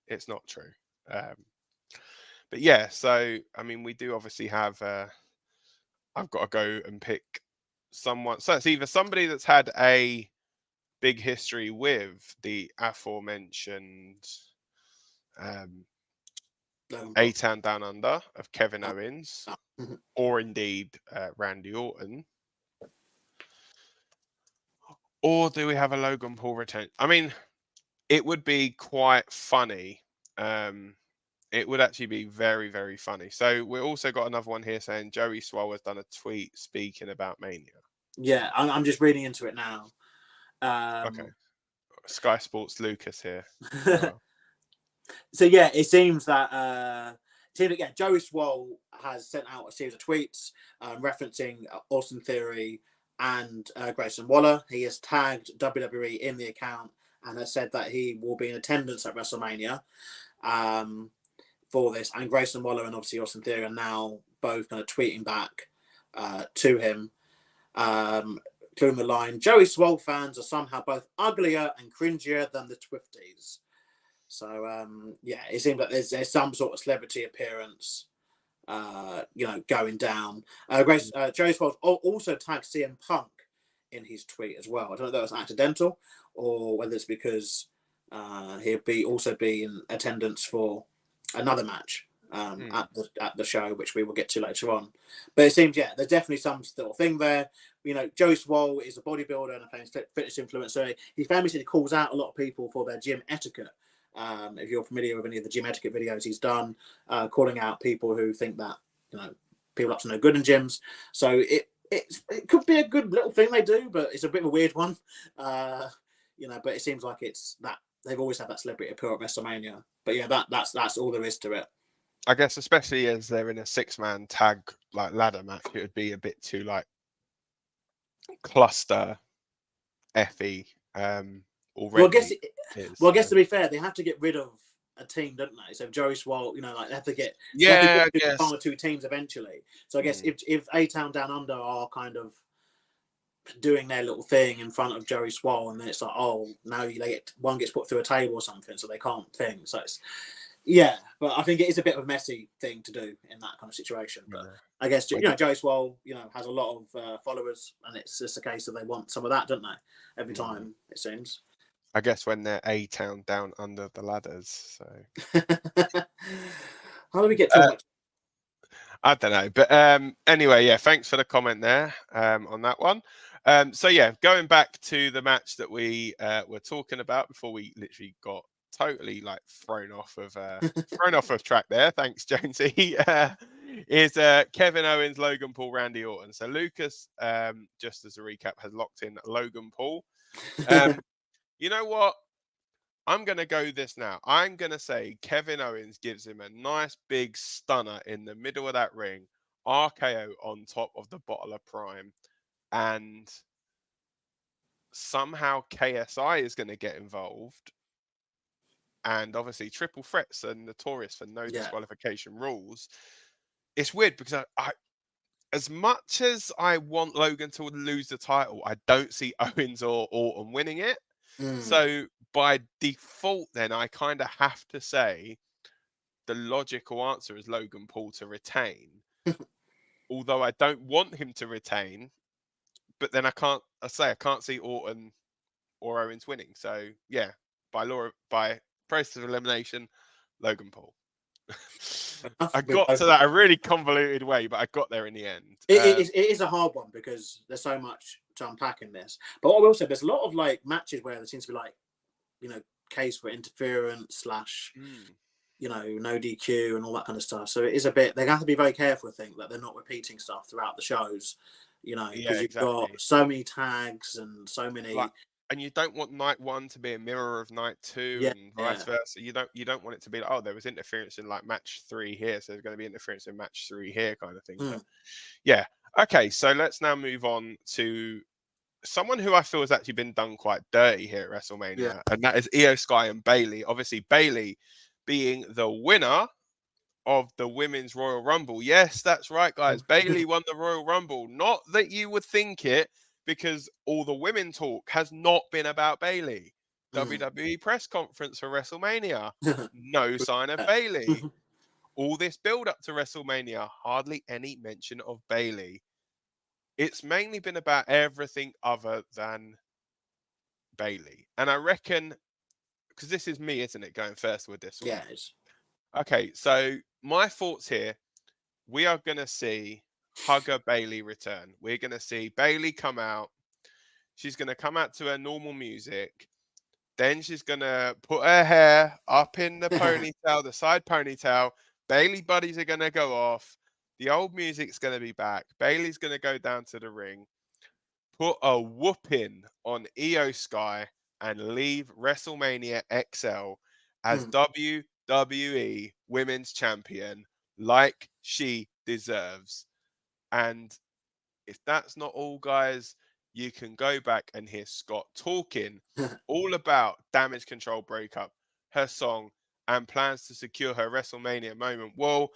It's not true. But yeah. So I mean, we do obviously have. I've got to go and pick someone. So it's either somebody that's had a big history with the aforementioned A-Town Down Under of Kevin Owens, or indeed Randy Orton. Or do we have a Logan Paul retention? I mean, it would be quite funny. It would actually be very, very funny. So we also got another one here saying Joey Swole has done a tweet speaking about Mania. Yeah, I'm just reading into it now. Okay. Sky Sports Lucas here. Wow. So yeah, it seems that Joey Swole has sent out a series of tweets referencing Austin Theory and Grayson Waller. He has tagged WWE in the account and has said that he will be in attendance at WrestleMania for this. And Grayson Waller and obviously Austin Theory are now both kind of tweeting back to him, including the line, Joey Swole fans are somehow both uglier and cringier than the Twifties. So, yeah, it seems like there's some sort of celebrity appearance, going down. Joey Swole also tagged CM Punk in his tweet as well. I don't know if that was accidental or whether it's because he'll also be in attendance for another match at the show, which we will get to later on. But it seems, yeah, there's definitely some little thing there. Joey Swole is a bodybuilder and a famous fitness influencer. He famously calls out a lot of people for their gym etiquette. If you're familiar with any of the gym etiquette videos he's done, calling out people who think that people up to no good in gyms. So it could be a good little thing they do, but it's a bit of a weird one. But it seems like it's that they've always had that celebrity appeal at WrestleMania. But yeah, that's all there is to it. I guess especially as they're in a 6-man tag like ladder match, it would be a bit too like cluster FE already. Well, I guess to be fair, they have to get rid of a team, don't they? So Joey Swole, they have to get one or two teams eventually. So I guess if A-Town Down Under are kind of doing their little thing in front of Joey Swole, and then it's like, oh, now one gets put through a table or something, so they can't thing. So it's but I think it is a bit of a messy thing to do in that kind of situation. But I guess Joey Swole, has a lot of followers, and it's just a case of they want some of that, don't they? Every time it seems. I guess when they're A-Town down under the ladders. So how do we get to much? I don't know, but anyway, yeah. Thanks for the comment there on that one. So yeah, going back to the match that we were talking about before we literally got totally like thrown off of track there. Thanks, Jonesy. Is Kevin Owens, Logan Paul, Randy Orton. So Lucas, just as a recap, has locked in Logan Paul. You know what? I'm going to go this now. I'm going to say Kevin Owens gives him a nice big stunner in the middle of that ring, RKO on top of the bottle of Prime, and somehow KSI is going to get involved. And obviously triple threats are notorious for no disqualification rules. It's weird because I as much as I want Logan to lose the title, I don't see Owens or Orton winning it. So by default, then I kind of have to say the logical answer is Logan Paul to retain. Although I don't want him to retain, but then I can't see Orton or Owens winning. So yeah, by process of elimination, Logan Paul. I got to that a really convoluted way, but I got there in the end. It is a hard one because there's so much to unpack in this. But what I will say, there's a lot of like matches where there seems to be like, case for interference / no DQ and all that kind of stuff. So it is a bit. They have to be very careful. I think that they're not repeating stuff throughout the shows. Because you've got so many tags and so many. And you don't want night 1 to be a mirror of night 2 and vice versa. You don't want it to be like, oh, there was interference in like match 3 here, so there's going to be interference in match 3 here, kind of thing. But, yeah. Okay, so let's now move on to someone who I feel has actually been done quite dirty here at WrestleMania, and that is Io Sky and Bayley. Obviously, Bayley being the winner of the Women's Royal Rumble. Yes, that's right, guys. Bayley won the Royal Rumble. Not that you would think it, because all the women talk has not been about Bayley. WWE press conference for WrestleMania. No sign of Bayley. All this build up to WrestleMania, hardly any mention of Bayley. It's mainly been about everything other than Bayley. And I reckon, because this is me, isn't it, going first with this one? Yeah, it is. Okay, so my thoughts here, we are going to see Hugger Bayley return. We're going to see Bayley come out. She's going to come out to her normal music. Then she's going to put her hair up in the ponytail, the side ponytail. Bayley buddies are going to go off. The old music's going to be back. Bayley's going to go down to the ring, put a whooping on Io Sky, and leave WrestleMania XL as WWE Women's Champion like she deserves. And if that's not all, guys, you can go back and hear Scott talking all about Damage Control breakup, her song, and plans to secure her WrestleMania moment. Well,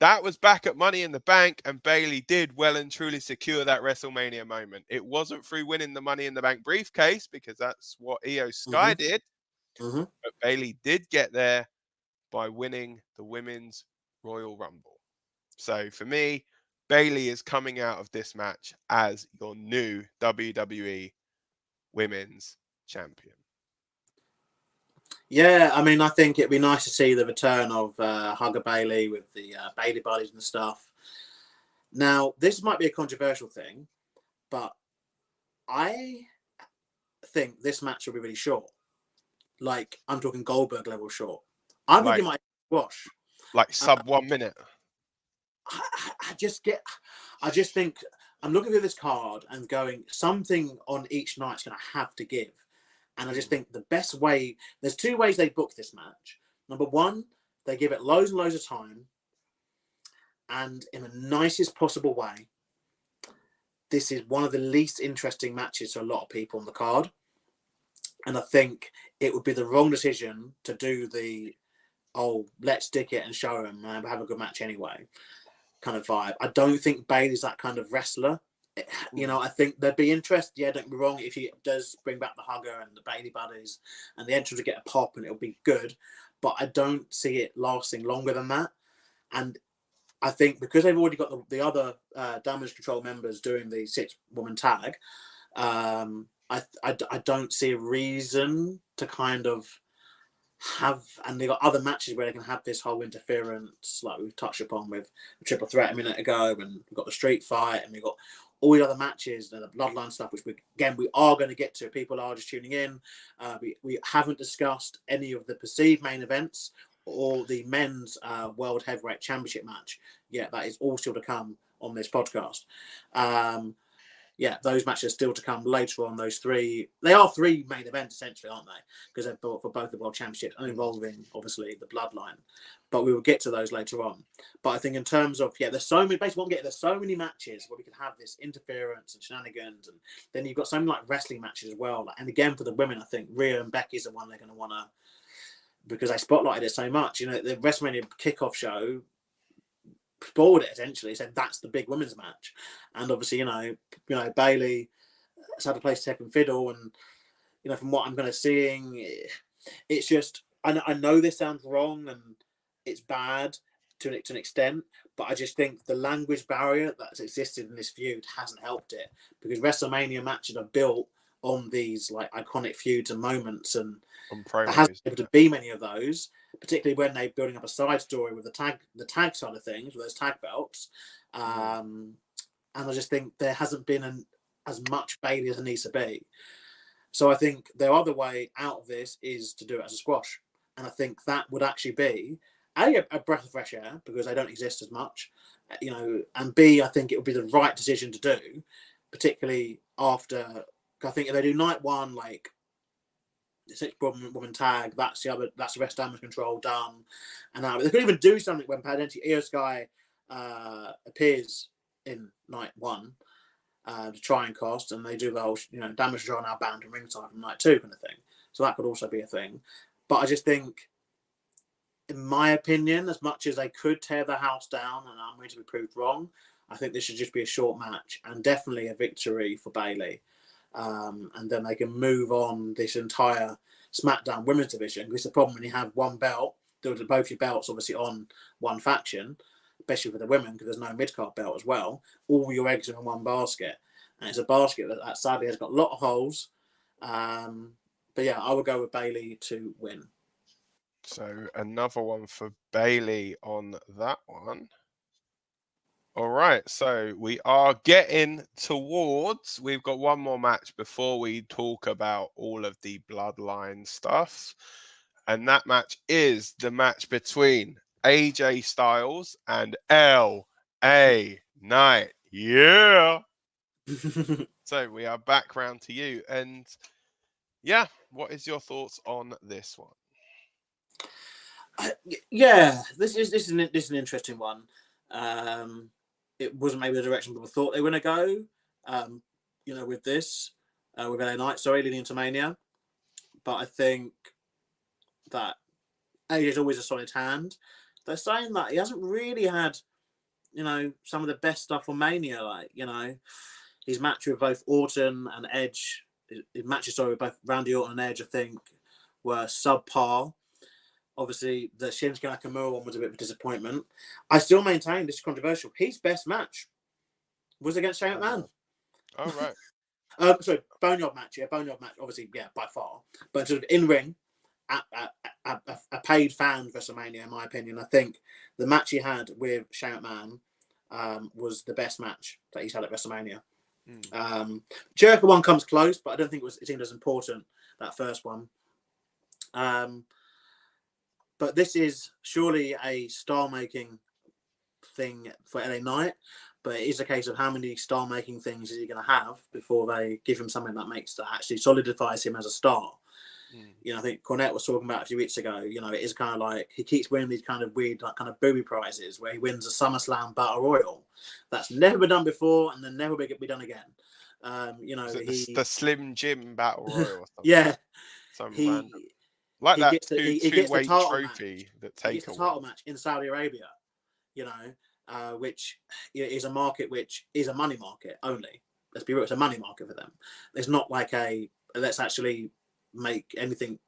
that was back at Money in the Bank, and Bayley did well and truly secure that WrestleMania moment. It wasn't through winning the Money in the Bank briefcase, because that's what Io Sky did, but Bayley did get there by winning the Women's Royal Rumble. So for me, Bayley is coming out of this match as your new WWE Women's Champion. Yeah, I mean, I think it'd be nice to see the return of Hugger Bayley with the Bayley buddies and stuff. Now, this might be a controversial thing, but I think this match will be really short. Like, I'm talking Goldberg level short. I think it might squash. Like sub 1 minute. I just think I'm looking through this card and going, something on each night's going to have to give. And I just think the best way, there's two ways they book this match. Number one, they give it loads and loads of time. And in the nicest possible way, this is one of the least interesting matches to a lot of people on the card. And I think it would be the wrong decision to do the, let's stick it and show them and have a good match anyway kind of vibe. I don't think Bayley's that kind of wrestler. I think there'd be interest. Yeah, don't get me wrong. If he does bring back the Hugger and the Bayley buddies and the entrance will get a pop and it'll be good. But I don't see it lasting longer than that. And I think because they've already got the other Damage Control members doing the 6-woman tag, I don't see a reason to kind of have, and they've got other matches where they can have this whole interference, like we've touched upon with the triple threat a minute ago, and we've got the street fight, and we've got all the other matches and the bloodline stuff, which we are going to get to. People are just tuning in. We haven't discussed any of the perceived main events or the men's World Heavyweight Championship match. Yeah, that is all still to come on this podcast. Those matches are still to come later on. Those three, they are three main events essentially, aren't they? Because they're for both the World Championships and involving obviously the bloodline. But we will get to those later on. But I think in terms of, there's so many, basically what I'm getting, there's so many matches where we can have this interference and shenanigans. And then you've got so many like wrestling matches as well. And again, for the women, I think Rhea and Becky's the one they're going to want to, because they spotlighted it so much. The WrestleMania kickoff show spoiled it essentially, said that's the big women's match. And obviously, Bayley has had a place to second fiddle. And, from what I'm kind of seeing, it's just, I know this sounds wrong and it's bad to an extent, but I just think the language barrier that's existed in this feud hasn't helped it, because WrestleMania matches are built on these like iconic feuds and moments, and there hasn't been able to be many of those, particularly when they're building up a side story with the tag side of things, with those tag belts. And I just think there hasn't been as much Bayley as there needs to be. So I think their other way out of this is to do it as a squash. And I think that would actually be a breath of fresh air, because they don't exist as much, and B, I think it would be the right decision to do, particularly after, I think if they do night one, like the 6-woman tag, that's the rest Damage Control done. And they could even do something when potentially Io Sky appears in night one to try and cost, and they do the whole, Damage Control now bound to ringside from night two kind of thing. So that could also be a thing. But I just think, in my opinion, as much as they could tear the house down, and I'm going to be proved wrong, I think this should just be a short match and definitely a victory for Bayley. And then they can move on this entire SmackDown women's division. Because the problem when you have one belt, both your belts obviously on one faction, especially for the women, because there's no mid-card belt as well. All your eggs are in one basket. And it's a basket that sadly has got a lot of holes. But yeah, I would go with Bayley to win. So another one for Bayley on that one. All right, so we are getting towards, we've got one more match before we talk about all of the bloodline stuff. And that match is the match between AJ Styles and LA Knight. Yeah. So we are back round to you. And Yeah. What is your thoughts on this one? Yeah, this is an interesting one. It wasn't maybe the direction people thought they were going to go. With this, with LA Knight, leading into Mania. But I think that AJ is always a solid hand. They're saying that he hasn't really had, some of the best stuff on Mania. Like, his match with both Orton and Edge, his matches with both Randy Orton and Edge, I think, were subpar. Obviously, the Shinsuke Nakamura one was a bit of a disappointment. I still maintain this is controversial. His best match was against Shane McMahon. Oh, right. Boneyard match. Yeah, Boneyard match. Obviously, yeah, by far. But sort of in ring, a paid fan WrestleMania, in my opinion. I think the match he had with Shane McMahon was the best match that he's had at WrestleMania. Jericho one comes close, but I don't think it seemed as important, that first one. But this is surely a star-making thing for LA Knight. But it is a case of how many star-making things is he going to have before they give him something that actually solidifies him as a star. I think Cornette was talking about a few weeks ago. It is kind of like he keeps winning these kind of weird, like kind of booby prizes where he wins a SummerSlam Battle Royal. That's never been done before, and then never be done again. The Slim Jim Battle Royal or something. Yeah, random. Like that two-way trophy that Taker He gets the title match in Saudi Arabia, which is a market which is a money market only. Let's be real, it's a money market for them. It's not like let's actually make anything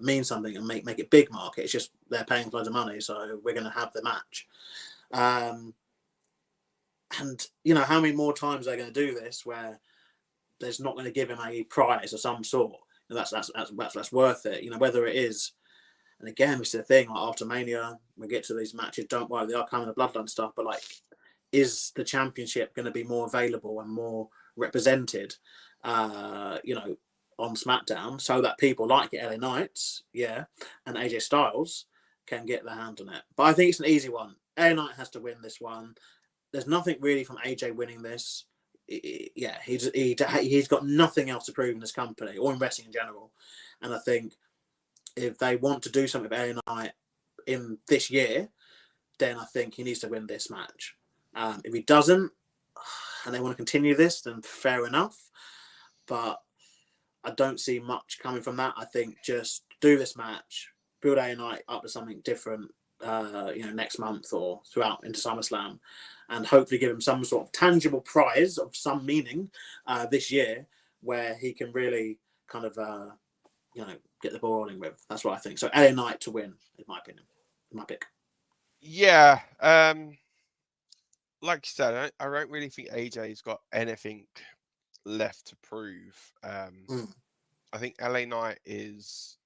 mean something and make it big market. It's just they're paying loads of money, so we're going to have the match. And how many more times are they going to do this where there's not going to give him a prize of some sort? That's worth it. Whether it is, and again, it's the thing. Like after Mania, we get to these matches. Don't worry, they are coming, the Bloodline stuff. But like, is the championship going to be more available and more represented? On SmackDown, so that people like LA Knights, and AJ Styles can get their hand on it. But I think it's an easy one. LA Knight has to win this one. There's nothing really from AJ winning this. He's got nothing else to prove in this company or in wrestling in general. And I think if they want to do something with LA Knight in this year, then I think he needs to win this match. If he doesn't, and they want to continue this, then fair enough. But I don't see much coming from that. I think just do this match, build LA Knight up to something different, next month or throughout into SummerSlam, and hopefully give him some sort of tangible prize of some meaning this year where he can really kind of, get the ball rolling with. That's what I think. So LA Knight to win, in my opinion, my pick. Yeah. Like you said, I don't really think AJ's got anything left to prove. I think LA Knight is...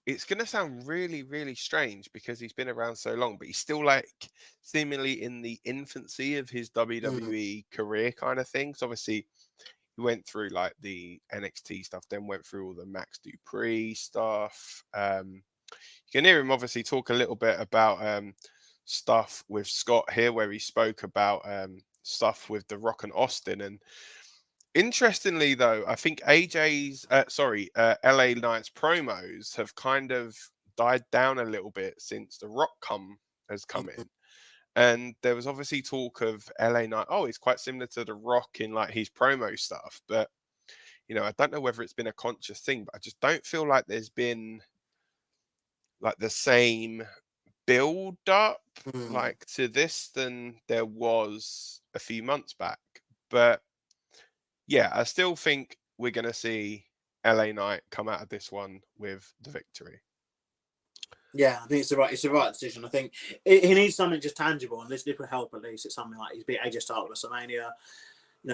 It's going to sound really, really strange because he's been around so long, but he's still like seemingly in the infancy of his WWE career kind of thing. So obviously he went through like the NXT stuff, then went through all the Max Dupree stuff. You can hear him obviously talk a little bit about stuff with Scott here, where he spoke about stuff with The Rock and Austin. And interestingly, though, I think LA Knight's promos have kind of died down a little bit since The Rock has come in. And there was obviously talk of LA Knight. Oh, it's quite similar to The Rock in like his promo stuff. But, I don't know whether it's been a conscious thing, but I just don't feel like there's been like the same build up like to this than there was a few months back. But yeah, I still think we're going to see LA Knight come out of this one with the victory. Yeah, I think it's the right decision. I think he needs something just tangible, and this will help at least. It's something like he's beat AJ Styles at WrestleMania.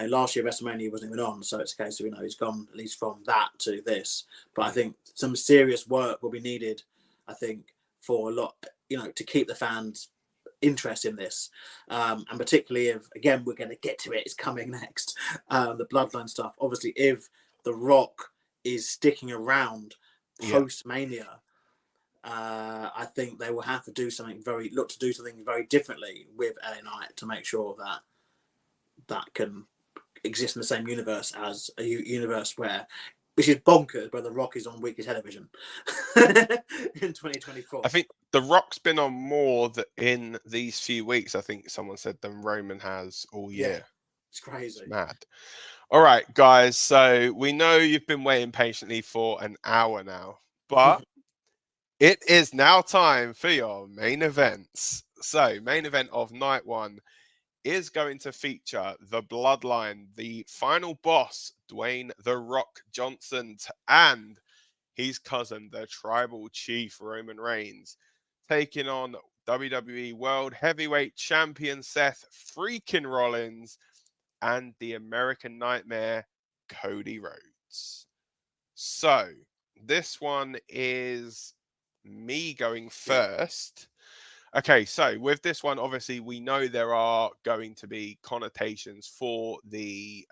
Last year WrestleMania wasn't even on, so it's a case of he's gone at least from that to this. But I think some serious work will be needed. I think for a lot, to keep the fans' interest in this, and particularly if, again, we're going to get to it. It's coming next. The Bloodline stuff. Obviously, if The Rock is sticking around post Mania. I think they will have to do something very differently with LA Knight to make sure that can exist in the same universe as a universe where which is bonkers, but The Rock is on weekly television in 2024. I think The Rock's been on more in these few weeks, I think someone said, than Roman has all year. Yeah, it's crazy. It's mad. All right, guys. So we know you've been waiting patiently for an hour now, but it is now time for your main events. So, main event of night one is going to feature the Bloodline, the final boss, Dwayne "The Rock" Johnson, and his cousin, the Tribal Chief, Roman Reigns, taking on WWE World Heavyweight Champion Seth "Freakin" Rollins and the American Nightmare, Cody Rhodes. So, this one is me going first. Okay, so with this one, obviously, we know there are going to be connotations for the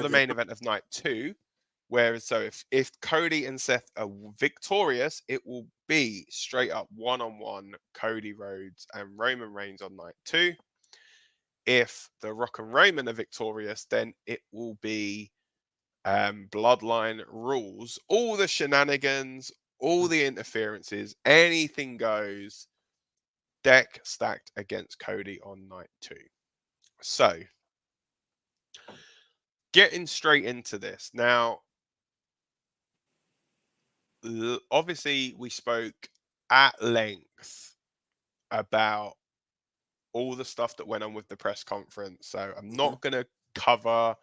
main event of night two. Whereas, so if Cody and Seth are victorious, it will be straight up one-on-one Cody Rhodes and Roman Reigns on night two. If The Rock and Roman are victorious, then it will be Bloodline Rules. All the shenanigans, all the interferences, anything goes. Deck stacked against Cody on night two. So, getting straight into this. Now, obviously, we spoke at length about all the stuff that went on with the press conference. So, I'm not going to cover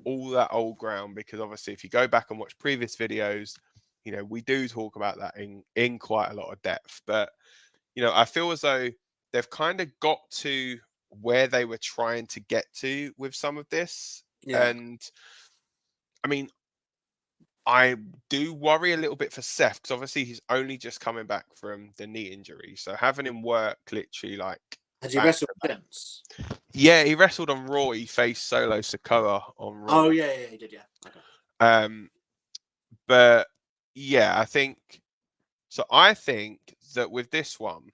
all that old ground because obviously, if you go back and watch previous videos, you know, we do talk about that in quite a lot of depth. But, you know, I feel as though they've kind of got to where they were trying to get to with some of this. Yeah. And I mean, I do worry a little bit for Seth because obviously he's only just coming back from the knee injury. So having him work literally like. Has he wrestled since? Yeah, he wrestled on Raw. He faced Solo Sikoa on Raw. Oh, yeah, he did, yeah. Okay. But yeah, I think that with this one,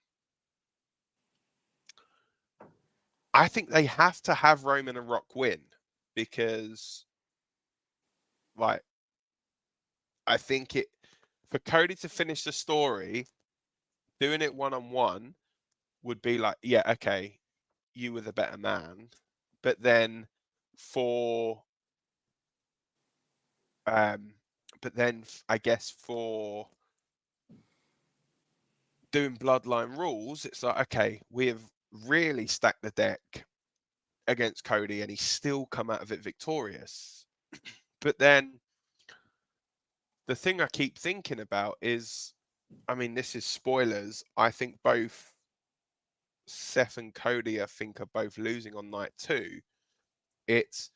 I think they have to have Roman and Rock win because, like, I think for Cody to finish the story, doing it one-on-one would be like, yeah, okay, you were the better man. But then I guess for doing Bloodline Rules, it's like, okay, we have really stacked the deck against Cody and he's still come out of it victorious. But then the thing I keep thinking about is, I mean, this is spoilers. I think both Seth and Cody, are both losing on night two. It's,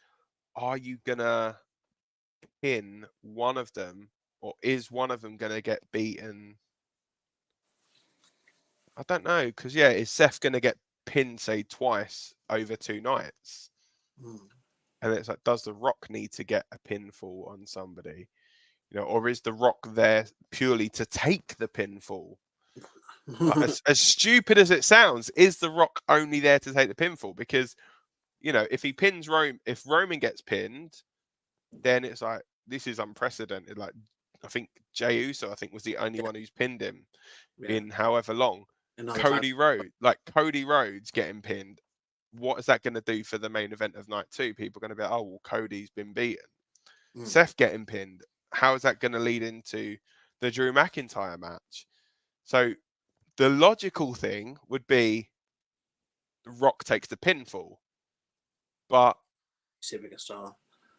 are you going to pin one of them or is one of them going to get beaten? I don't know. Because, yeah, is Seth going to get pinned, say, twice over 2 nights? And it's like, does The Rock need to get a pinfall on somebody? You know, or is The Rock there purely to take the pinfall? As stupid as it sounds, is The Rock only there to take the pinfall? Because, you know, if he pins if Roman gets pinned, then it's like, this is unprecedented. Like, I think Jey Uso, was the only one who's pinned him in however long. Cody Rhodes getting pinned. What is that going to do for the main event of night two? People are going to be like, oh, well, Cody's been beaten. Seth getting pinned. How is that going to lead into the Drew McIntyre match? So the logical thing would be Rock takes the pinfall. But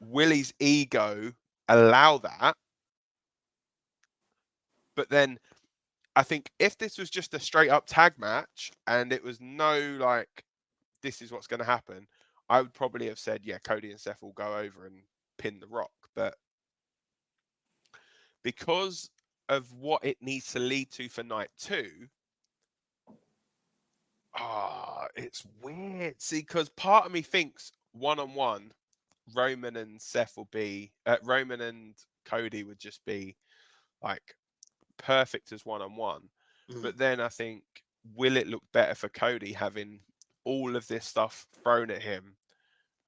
will his ego allow that? But then I think if this was just a straight up tag match and it was no like, this is what's going to happen, I would probably have said, yeah, Cody and Seth will go over and pin The Rock. But because of what it needs to lead to for night two, it's weird. See, because part of me thinks one-on-one, Roman and Cody would just be like perfect as one-on-one. But then I think, will it look better for Cody having all of this stuff thrown at him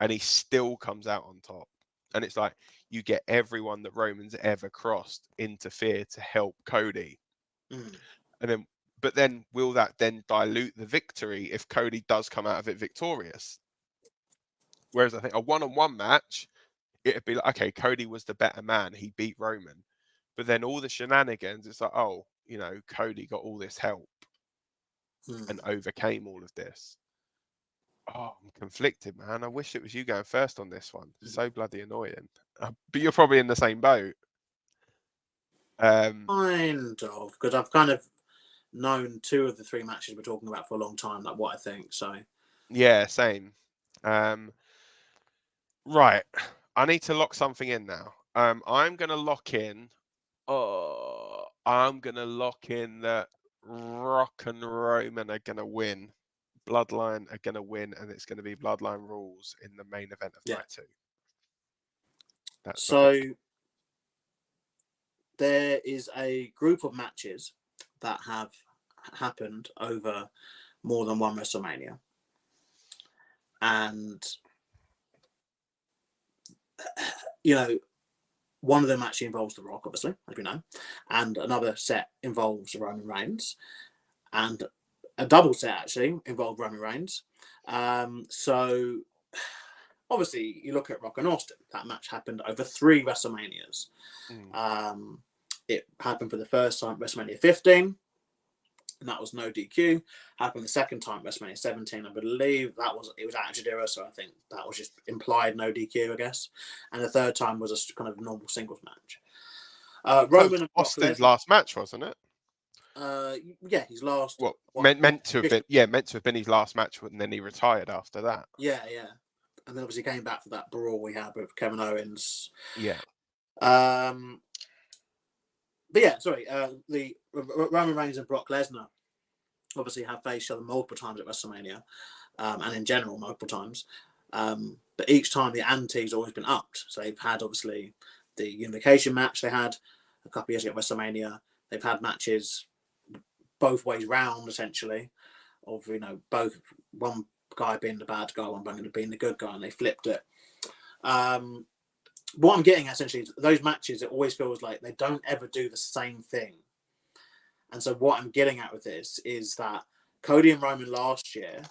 and he still comes out on top? And it's like you get everyone that Roman's ever crossed interfere to help Cody. And then, but then will that then dilute the victory if Cody does come out of it victorious? Whereas I think a one-on-one match, it'd be like, okay, Cody was the better man. He beat Roman. But then all the shenanigans, it's like, oh, you know, Cody got all this help and overcame all of this. Oh, I'm conflicted, man. I wish it was you going first on this one. So bloody annoying. But you're probably in the same boat. Kind of, because I've kind of known 2 of the 3 matches we're talking about for a long time, like what I think. So yeah, same. Right. I need to lock something in now. I'm gonna lock in. I'm gonna lock in that Rock and Roman are gonna win. Bloodline are gonna win, and it's gonna be Bloodline Rules in the main event of night 2. So there is a group of matches that have happened over more than one WrestleMania, and you know, one of them actually involves The Rock, obviously, as we know, and another set involves Roman Reigns, and a double set actually involved Roman Reigns. So obviously, you look at Rock and Austin. That match happened over 3 WrestleManias. It happened for the first time at WrestleMania 15, and that was no DQ. Happened the second time at WrestleMania 17, I believe. It was Attitude Era, so I think that was just implied no DQ, I guess. And the third time was a kind of normal singles match. Roman and Austin's last match, wasn't it? Yeah, his last. Well, meant to have been his last match, and then he retired after that. Yeah, and then obviously came back for that brawl we had with Kevin Owens. Yeah. But yeah, sorry. The Roman Reigns and Brock Lesnar obviously have faced each other multiple times at WrestleMania, and in general multiple times. But each time the ante's always been upped. So they've had obviously the unification match they had a couple of years ago at WrestleMania. They've had matches both ways round, essentially, of both one guy being the bad guy, one being the good guy, and they flipped it. What I'm getting at essentially is those matches, it always feels like they don't ever do the same thing. And so what I'm getting at with this is that Cody and Roman last year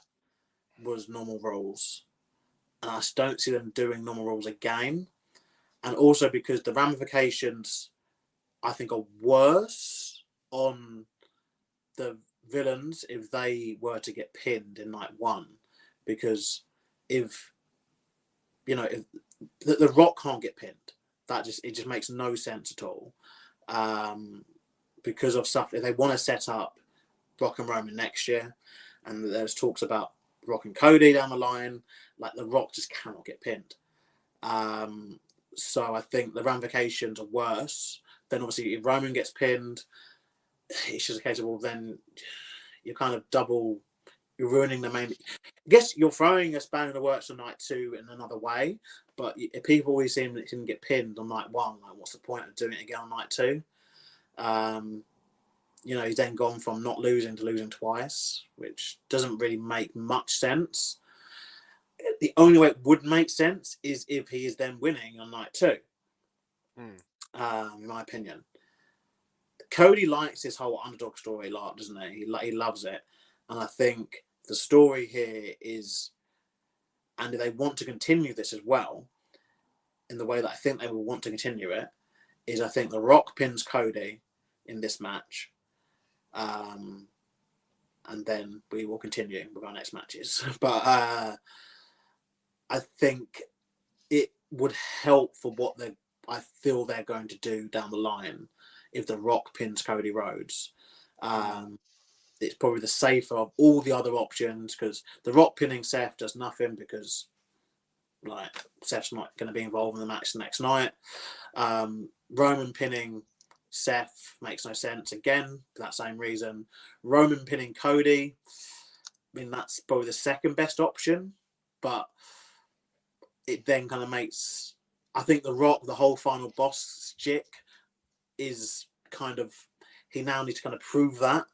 was normal rules, and I just don't see them doing normal rules again. And also because the ramifications, I think, are worse on the villains if they were to get pinned in night 1, because if the Rock can't get pinned, it just makes no sense at all. Because of stuff, if they want to set up Rock and Roman next year, and there's talks about Rock and Cody down the line, like the Rock just cannot get pinned. So I think the ramifications are worse. Then obviously if Roman gets pinned, it's just a case of, well, then you're kind of you're ruining the main. I guess you're throwing a spanner in the works on night 2 in another way, but if people always seem that it didn't get pinned on night 1, like what's the point of doing it again on night 2? He's then gone from not losing to losing twice, which doesn't really make much sense. The only way it would make sense is if he is then winning on night 2, in my opinion. Cody likes this whole underdog story a lot, doesn't he? He loves it. And I think the story here is, and if they want to continue this as well, in the way that I think they will want to continue it, is I think The Rock pins Cody in this match. And then we will continue with our next matches. But I think it would help for what I feel they're going to do down the line if The Rock pins Cody Rhodes. It's probably the safer of all the other options, because The Rock pinning Seth does nothing, because Seth's not going to be involved in the match the next night. Roman pinning Seth makes no sense, again, for that same reason. Roman pinning Cody, I mean, that's probably the second best option, but it then kind of makes, I think The Rock, the whole final boss shtick is kind of, he now needs to kind of prove that,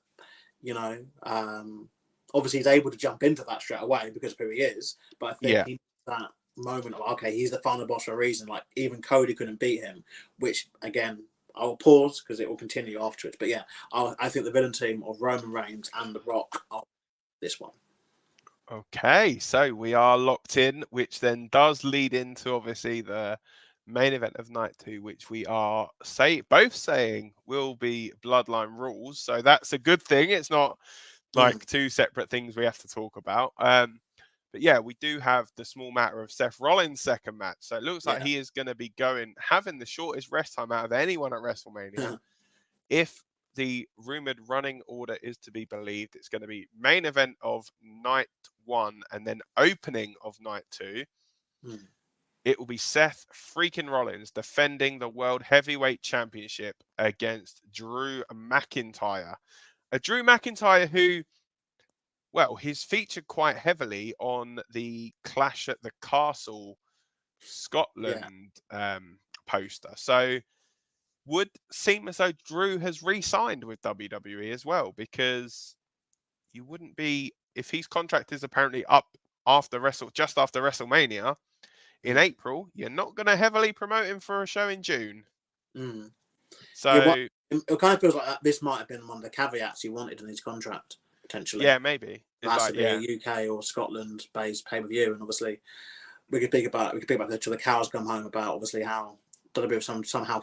obviously he's able to jump into that straight away because of who he is, but I think he needs that moment of, okay, he's the final boss for a reason. Like, even Cody couldn't beat him, which, again, I'll pause because it will continue afterwards. But yeah, I think the villain team of Roman Reigns and The Rock are this one. Okay, so we are locked in, which then does lead into obviously the main event of night 2, which we are both saying will be Bloodline Rules. So that's a good thing. It's not like two separate things we have to talk about. But yeah, we do have the small matter of Seth Rollins' second match. So it looks like he is going to be having the shortest rest time out of anyone at WrestleMania. If the rumored running order is to be believed, it's going to be main event of night 1 and then opening of night 2. It will be Seth freaking Rollins defending the World Heavyweight Championship against Drew McIntyre. A Drew McIntyre who, well, he's featured quite heavily on the Clash at the Castle Scotland poster. So would seem as though Drew has re-signed with WWE as well, because you wouldn't be, if his contract is apparently up just after WrestleMania in April, you're not going to heavily promote him for a show in June. So it kind of feels like this might have been one of the caveats he wanted in his contract, potentially. Yeah, maybe. It has to be a UK or Scotland-based pay-per-view, and obviously we could speak about till the cows come home about obviously how WWE somehow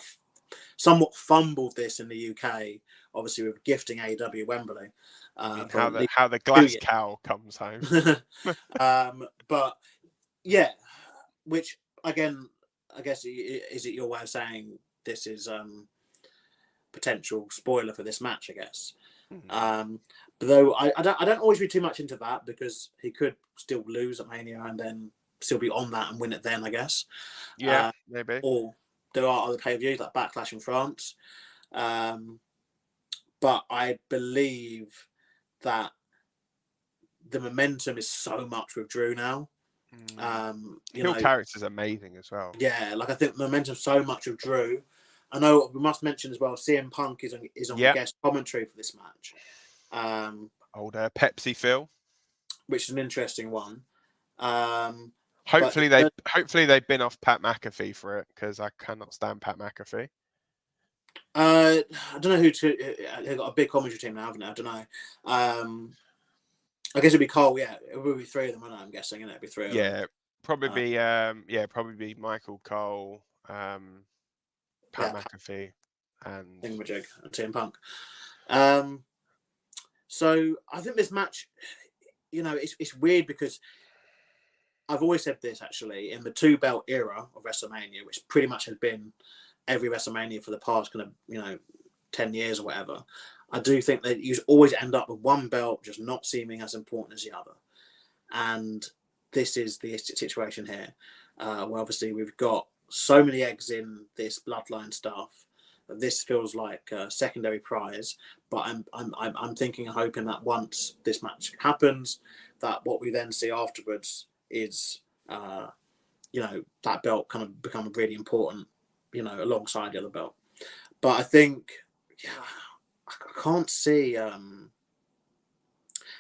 somewhat fumbled this in the UK, obviously with gifting AEW Wembley. How the glass cow comes home. But yeah, which again, I guess, is it your way of saying this is potential spoiler for this match, I guess. But though I don't always read too much into that, because he could still lose at Mania and then still be on that and win it then, I guess. Yeah, maybe. Or there are other pay-per-views like Backlash in France. But I believe that the momentum is so much with Drew now. Heel character's amazing as well. Yeah, like I think the momentum so much with Drew. I know we must mention as well, CM Punk is on guest commentary for this match. Older Pepsi Phil, which is an interesting one. Hopefully they've been off Pat McAfee for it, because I cannot stand Pat McAfee. I don't know they've got a big commentary team now, haven't they? I don't know. I guess it'd be Cole. Yeah, it would be 3 of them. I'm guessing, and it'd be 3 of them. Yeah, probably be Michael Cole, Pat McAfee, and Thingamajig and CM Punk. So I think this match, it's weird, because I've always said this, actually, in the 2-belt era of WrestleMania, which pretty much has been every WrestleMania for the past 10 years or whatever, I do think that you always end up with one belt just not seeming as important as the other. And this is the situation here, where obviously we've got so many eggs in this bloodline stuff that this feels like a secondary prize. But I'm thinking and hoping that once this match happens, that what we then see afterwards is that belt kind of become really important, alongside the other belt. But I think I can't see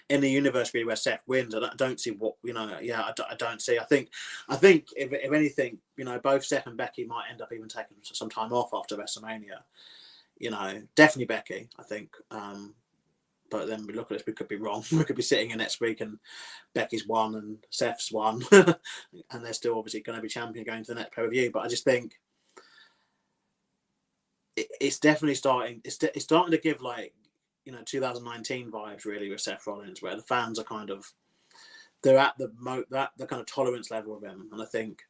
in the universe really where Seth wins. I don't see what I don't see. I think if anything, both Seth and Becky might end up even taking some time off after WrestleMania. Definitely Becky, I think. But then we look at this, we could be wrong. We could be sitting here next week and Becky's won and Seth's won, and they're still obviously going to be champion going to the next pay-per-view. But I just think it's definitely starting. It's starting to give 2019 vibes really with Seth Rollins, where the fans are they're at the kind of tolerance level of him, and I think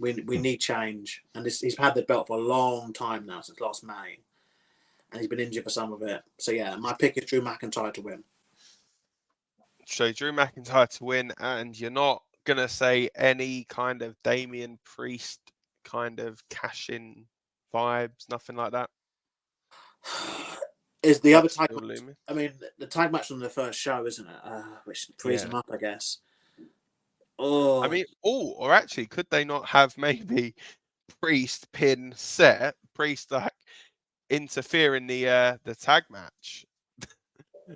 we need change. And he's had the belt for a long time now, since last May. And he's been injured for some of it. So, yeah, my pick is Drew McIntyre to win. So, Drew McIntyre to win, and you're not going to say any kind of Damian Priest kind of cash-in vibes, nothing like that? Is the other tag match, I mean, the tag match on the first show, isn't it? Which frees him up, I guess. Oh, I mean, or actually, could they not have maybe Priest pin Seth, Priest interfere in the tag match?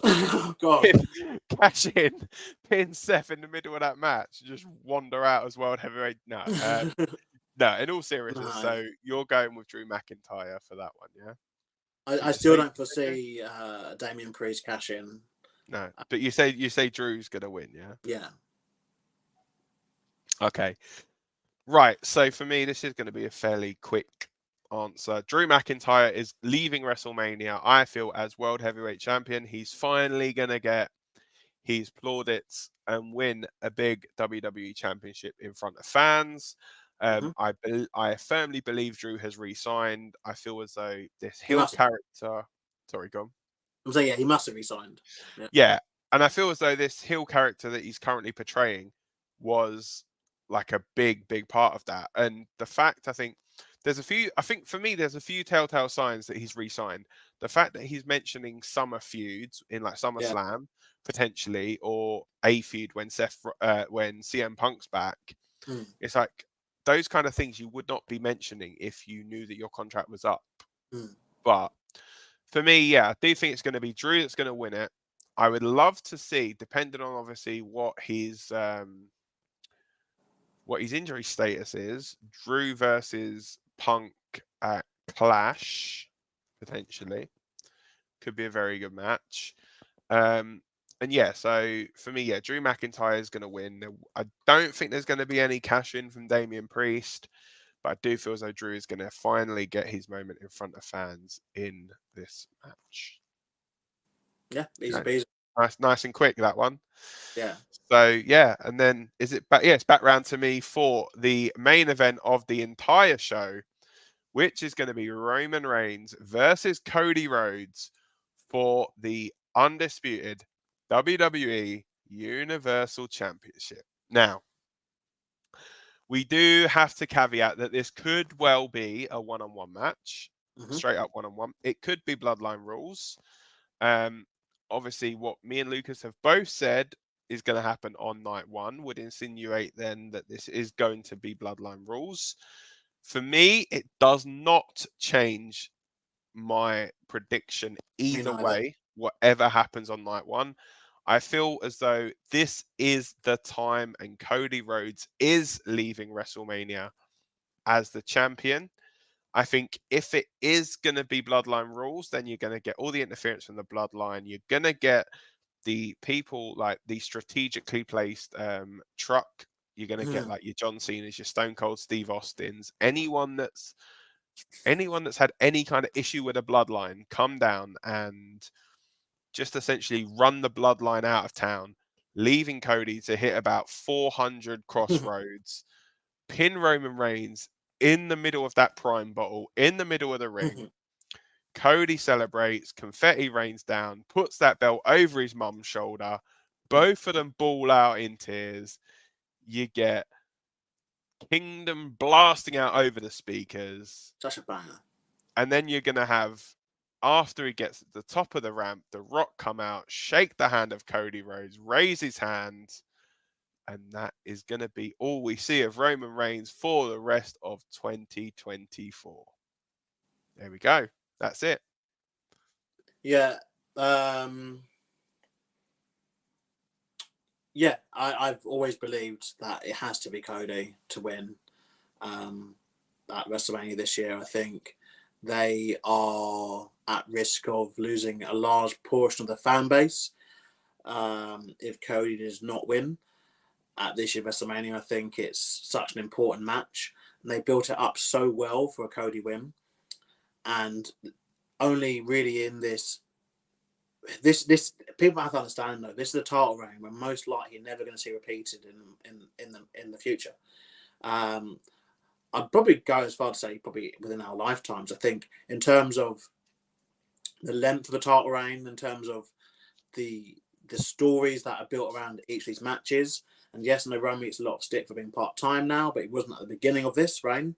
Oh, God. Cash in, pin Seth in the middle of that match, and just wander out as world heavyweight. No, no. In all seriousness, No. so you're going with Drew McIntyre for that one, yeah? I still don't foresee Damian Priest cash in. No, but you say Drew's gonna win, yeah? Yeah. Okay, right. So for me, this is going to be a fairly quick answer. Drew McIntyre is leaving WrestleMania, I feel, as World Heavyweight Champion. He's finally going to get his plaudits and win a big WWE Championship in front of fans. I firmly believe Drew has re-signed. I feel as though this heel character. Sorry, go on. I'm saying, yeah, he must have re-signed. Yeah, and I feel as though this heel character that he's currently portraying was like a big part of that. And the fact, I think for me there's a few telltale signs that he's re-signed. The fact that he's mentioning summer feuds in like SummerSlam potentially, or a feud when when CM Punk's back. It's like those kind of things you would not be mentioning if you knew that your contract was up. But for me, yeah, I do think it's going to be Drew that's going to win it. I would love to see, depending on obviously what his injury status is, Drew versus Punk at Clash, potentially. Could be a very good match. And yeah, so for me, yeah, Drew McIntyre is going to win. I don't think there's going to be any cash in from Damian Priest, but I do feel as though Drew is going to finally get his moment in front of fans in this match. Yeah, easy. Nice and quick, that one. Yeah. So yeah, and then is it back? Yeah, it's back round to me for the main event of the entire show, which is going to be Roman Reigns versus Cody Rhodes for the undisputed WWE Universal Championship. Now, we do have to caveat that this could well be a one-on-one match, straight up one-on-one. It could be Bloodline Rules. Obviously, what me and Lucas have both said is going to happen on night one would insinuate then that this is going to be Bloodline Rules. For me, it does not change my prediction either way, whatever happens on night one. I feel as though this is the time and Cody Rhodes is leaving WrestleMania as the champion. I think if it is going to be Bloodline Rules, then you're going to get all the interference from the Bloodline. You're going to get the people like the strategically placed truck. You're going to get like your John Cena's, your Stone Cold Steve Austin's, anyone that's had any kind of issue with a Bloodline come down and just essentially run the Bloodline out of town, leaving Cody to hit about 400 crossroads, pin Roman Reigns in the middle of that prime bottle, in the middle of the ring. Cody celebrates, confetti rains down, puts that belt over his mum's shoulder. Both of them ball out in tears. You get Kingdom blasting out over the speakers. Such a banger. And then you're going to have, after he gets at the top of the ramp, The Rock come out, shake the hand of Cody Rhodes, raise his hand. And that is going to be all we see of Roman Reigns for the rest of 2024. There we go. That's it. Yeah. Yeah, I've always believed that it has to be Cody to win at WrestleMania this year. I think they are at risk of losing a large portion of the fan base if Cody does not win at this year's WrestleMania. I think it's such an important match, and they built it up so well for a Cody win, and only really in this people have to understand though, this is a title reign we're most likely never going to see repeated in the future. I'd probably go as far to say probably within our lifetimes. I think in terms of the length of the title reign, in terms of the stories that are built around each of these matches. And yes, I know Roman gets a lot of stick for being part-time now, but it wasn't at the beginning of this reign.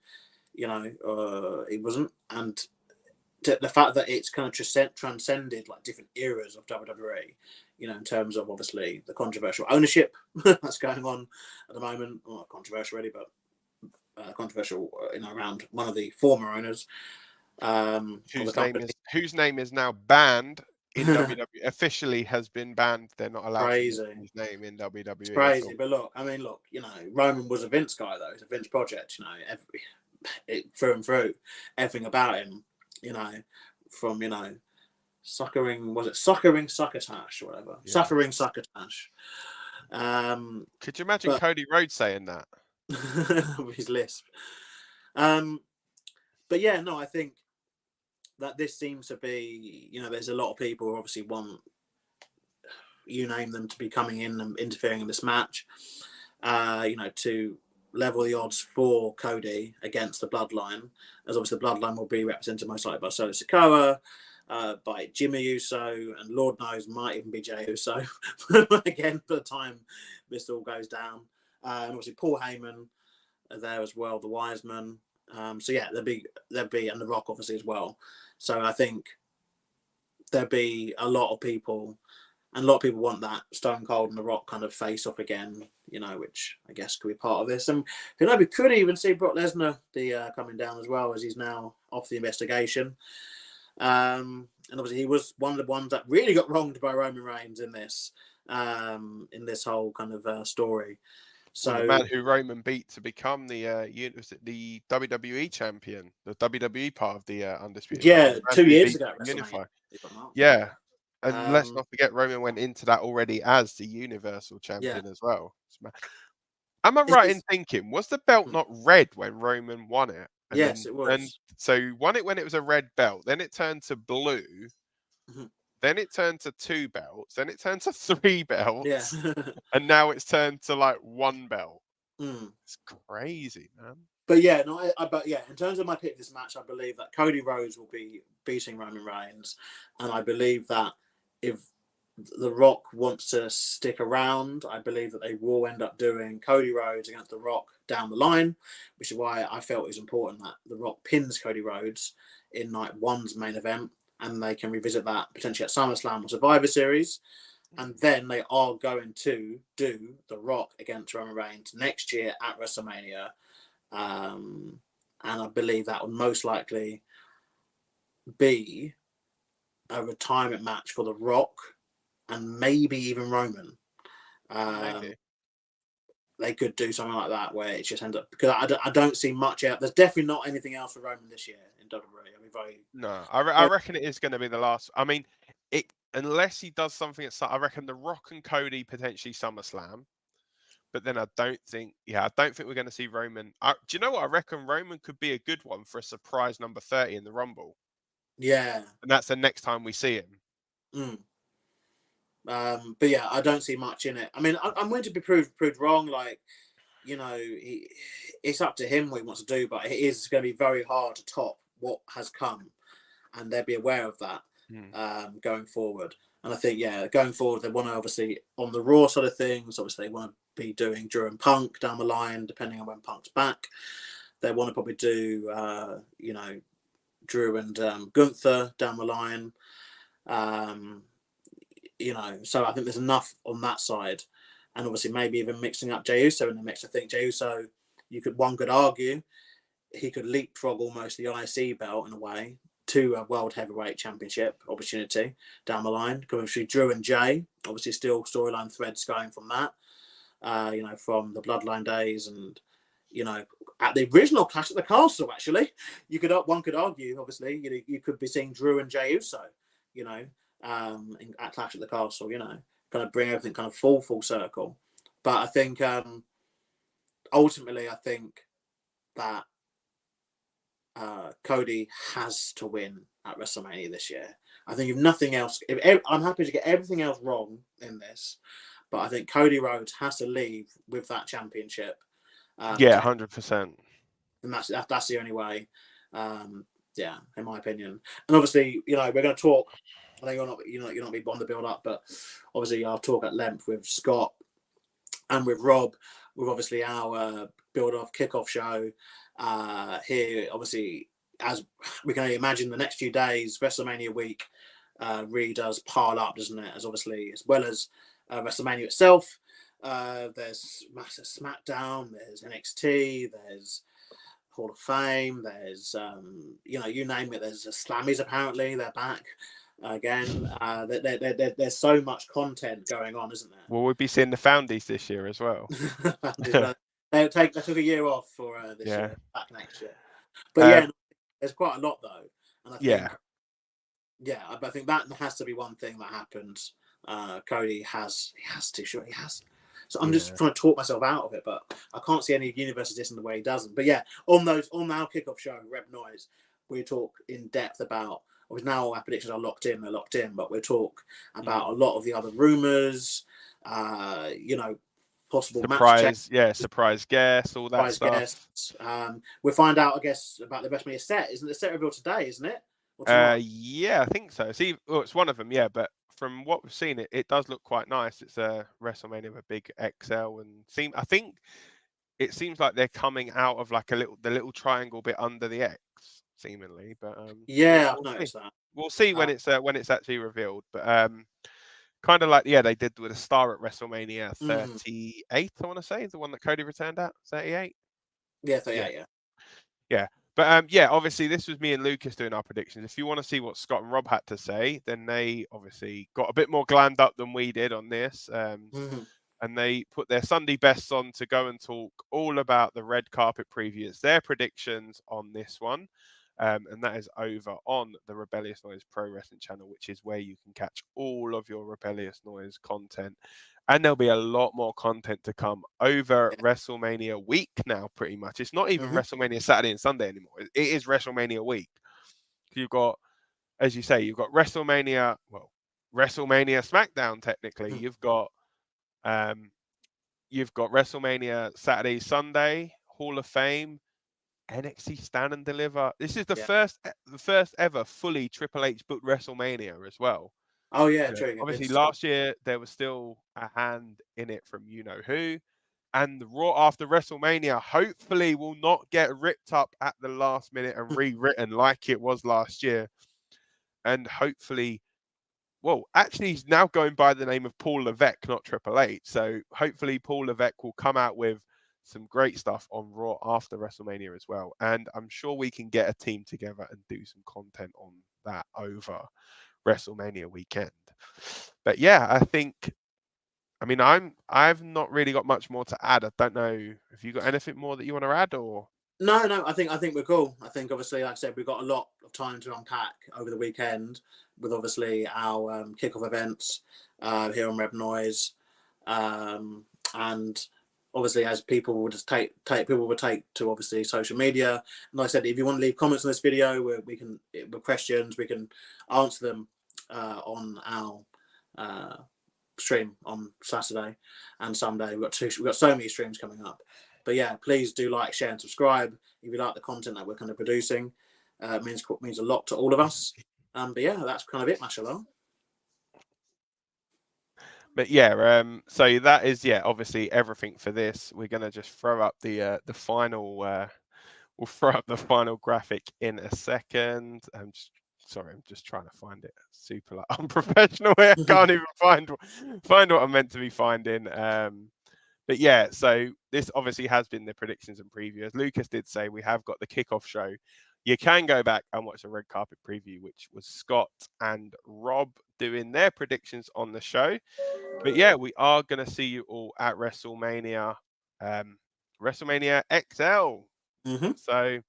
It wasn't. And the fact that it's kind of transcended like different eras of WWE, in terms of obviously the controversial ownership that's going on at the moment. Well, not controversial really, but controversial, around one of the former owners. Whose name is now banned in WWE officially has been banned. They're not allowed to use Crazy. his name in WWE. It's crazy, but look, Roman was a Vince guy though. It's a Vince project, through and through, everything about him, from suckering succotash or whatever, suffering succotash. Could you imagine Cody Rhodes saying that? His lisp. But yeah, no, I think that this seems to be, there's a lot of people who obviously want, you name them, to be coming in and interfering in this match, to level the odds for Cody against the Bloodline, as obviously the Bloodline will be represented most likely by Solo Sikoa, by Jimmy Uso, and Lord knows might even be Jey Uso again by the time this all goes down. And obviously Paul Heyman there as well, the Wiseman. So yeah, there'll be and The Rock obviously as well. So I think there'll be a lot of people, and a lot of people want that Stone Cold and The Rock kind of face off again, which I guess could be part of this. And we could even see Brock Lesnar be coming down as well, as he's now off the investigation. And obviously he was one of the ones that really got wronged by Roman Reigns in this whole kind of story. So the man who Roman beat to become the WWE champion, the WWE part of the Undisputed. Yeah, 2 years ago. Yeah, and let's not forget Roman went into that already as the Universal champion as well. Am I right in thinking, was the belt not red when Roman won it? And yes, it was. And so won it when it was a red belt. Then it turned to blue. Mm-hmm. Then it turned to 2 belts. Then it turned to 3 belts. Yeah. And now it's turned to like 1 belt. Mm. It's crazy, man. But yeah, in terms of my pick for this match, I believe that Cody Rhodes will be beating Roman Reigns, and I believe that if The Rock wants to stick around, I believe that they will end up doing Cody Rhodes against The Rock down the line, which is why I felt it was important that The Rock pins Cody Rhodes in night 1's main event, and they can revisit that potentially at SummerSlam or Survivor Series. And then they are going to do The Rock against Roman Reigns next year at WrestleMania. And I believe that would most likely be a retirement match for The Rock and maybe even Roman. They could do something like that where it just ends up, because I don't see much out. There's definitely not anything else for Roman this year in WWE. I reckon it is going to be the last. I mean, unless he does something at I reckon The Rock and Cody potentially SummerSlam. But then I don't think we're going to see Roman. Do you know what? I reckon Roman could be a good one for a surprise number 30 in the Rumble. Yeah. And that's the next time we see him. But yeah, I don't see much in it. I mean, I'm going to be proved wrong. Like, it's up to him what he wants to do, but it is going to be very hard to top what has come. And they'll be aware of that going forward. And I think, going forward, they want to obviously, on the Raw side of things, obviously they want to be doing Drew and Punk down the line, depending on when Punk's back. They want to probably do, Drew and Gunther down the line. So I think there's enough on that side. And obviously maybe even mixing up Jey Uso in the mix. I think Jey Uso, one could argue, he could leapfrog almost the IC belt in a way to a World Heavyweight Championship opportunity down the line. Because obviously Drew and Jey, obviously still storyline threads going from that, from the Bloodline days, and at the original Clash at the Castle. Actually, one could argue, obviously, you could be seeing Drew and Jey Uso, at Clash at the Castle, kind of bring everything kind of full circle. But I think ultimately, I think that Cody has to win at WrestleMania this year. I think if nothing else, I'm happy to get everything else wrong in this, but I think Cody Rhodes has to leave with that championship. 100%. And that's the only way. In my opinion. And obviously, we're going to talk. I think you're not be on the build up, but obviously I'll talk at length with Scott and with Rob, with obviously our build off kickoff show here. Obviously, as we can only imagine, the next few days, WrestleMania week really does pile up, doesn't it? As obviously, as well as WrestleMania itself, there's massive SmackDown, there's NXT, there's Hall of Fame, there's you name it. There's the Slammies, apparently they're back. again. There's so much content going on, isn't there? Well, we'll be seeing the Foundies this year as well. They took a year off for this year, back next year. But there's quite a lot though, and I think I think that has to be one thing that happens. Cody has to. So I'm just trying to talk myself out of it, but I can't see any universes this in the way he doesn't. But on our kickoff show, Reb Noise, we talk in depth about. Now our predictions are locked in, but we'll talk about a lot of the other rumors, possible surprise guests, all that stuff. Guests. We'll find out, I guess, about the WrestleMania set. Isn't the set revealed today, isn't it? I think so. It's one of them, but from what we've seen, it does look quite nice. It's a WrestleMania with a big XL, and I think it seems like they're coming out of like the little triangle bit under the X, seemingly. But I've noticed that. We'll see when it's actually revealed. But kind of like they did with a star at WrestleMania 38. I want to say the one that Cody returned at 38. Yeah, 38. Yeah. But obviously this was me and Lucas doing our predictions. If you want to see what Scott and Rob had to say, then they obviously got a bit more glammed up than we did on this. And they put their Sunday bests on to go and talk all about the red carpet preview. It's their predictions on this one. And that is over on the Rebellious Noise Pro Wrestling channel, which is where you can catch all of your Rebellious Noise content. And there'll be a lot more content to come over WrestleMania week now, pretty much. It's not even WrestleMania Saturday and Sunday anymore. It is WrestleMania week. You've got, as you say, you've got WrestleMania SmackDown, technically. You've got WrestleMania Saturday, Sunday, Hall of Fame, NXT Stand and Deliver. This is the first ever fully Triple H booked WrestleMania as well. Oh yeah, true. Obviously, last year there was still a hand in it from you know who, and the Raw after WrestleMania hopefully will not get ripped up at the last minute and rewritten like it was last year. And hopefully, actually, he's now going by the name of Paul Levesque, not Triple H. So hopefully, Paul Levesque will come out with some great stuff on Raw after WrestleMania as well. And I'm sure we can get a team together and do some content on that over WrestleMania weekend. But I've not really got much more to add. I don't know if you got anything more that you want to add, or no. I think we're cool. I think obviously, like I said, we've got a lot of time to unpack over the weekend with obviously our kickoff events here on Reb Noise, and obviously as people will just take to obviously social media. And like I said, if you want to leave comments on this video, with questions, we can answer them on our stream on Saturday and Sunday. We've got so many streams coming up. But please do like, share, and subscribe if you like the content that we're kind of producing. It means a lot to all of us. But that's kind of it, mashallah. But so that is obviously everything for this. We're gonna just throw up the final. We'll throw up the final graphic in a second. I'm just trying to find it. Super unprofessional here. I can't even find what I'm meant to be finding. But so this obviously has been the predictions and preview. As Lucas did say, we have got the kickoff show. You can go back and watch the red carpet preview, which was Scott and Rob doing their predictions on the show. But we are going to see you all at WrestleMania, WrestleMania XL. So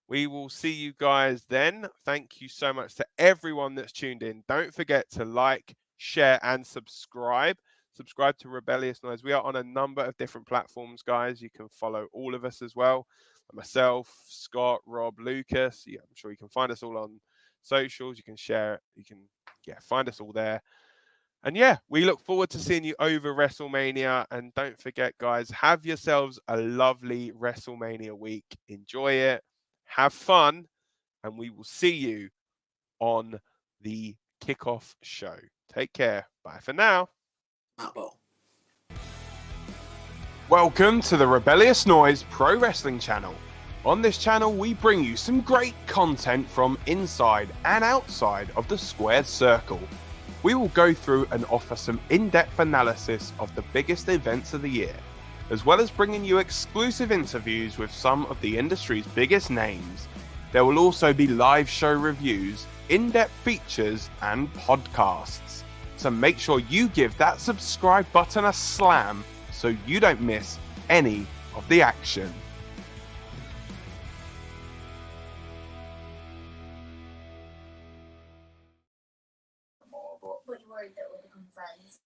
we will see you guys then. Thank you so much to everyone that's tuned in. Don't forget to like, share, and subscribe. Subscribe to Rebellious Noise. We are on a number of different platforms, guys. You can follow all of us as well. Myself, Scott, Rob, Lucas. I'm sure you can find us all on socials. You can share. You can find us all there. And we look forward to seeing you over WrestleMania. And don't forget, guys, have yourselves a lovely WrestleMania week. Enjoy it. Have fun. And we will see you on the kickoff show. Take care. Bye for now. Welcome to the Rebellious Noise Pro Wrestling channel. On this channel, we bring you some great content from inside and outside of the squared circle. We will go through and offer some in-depth analysis of the biggest events of the year, as well as bringing you exclusive interviews with some of the industry's biggest names. There will also be live show reviews in-depth features and podcasts. So make sure you give that subscribe button a slam so you don't miss any of the action. But you're worried that we'll become friends.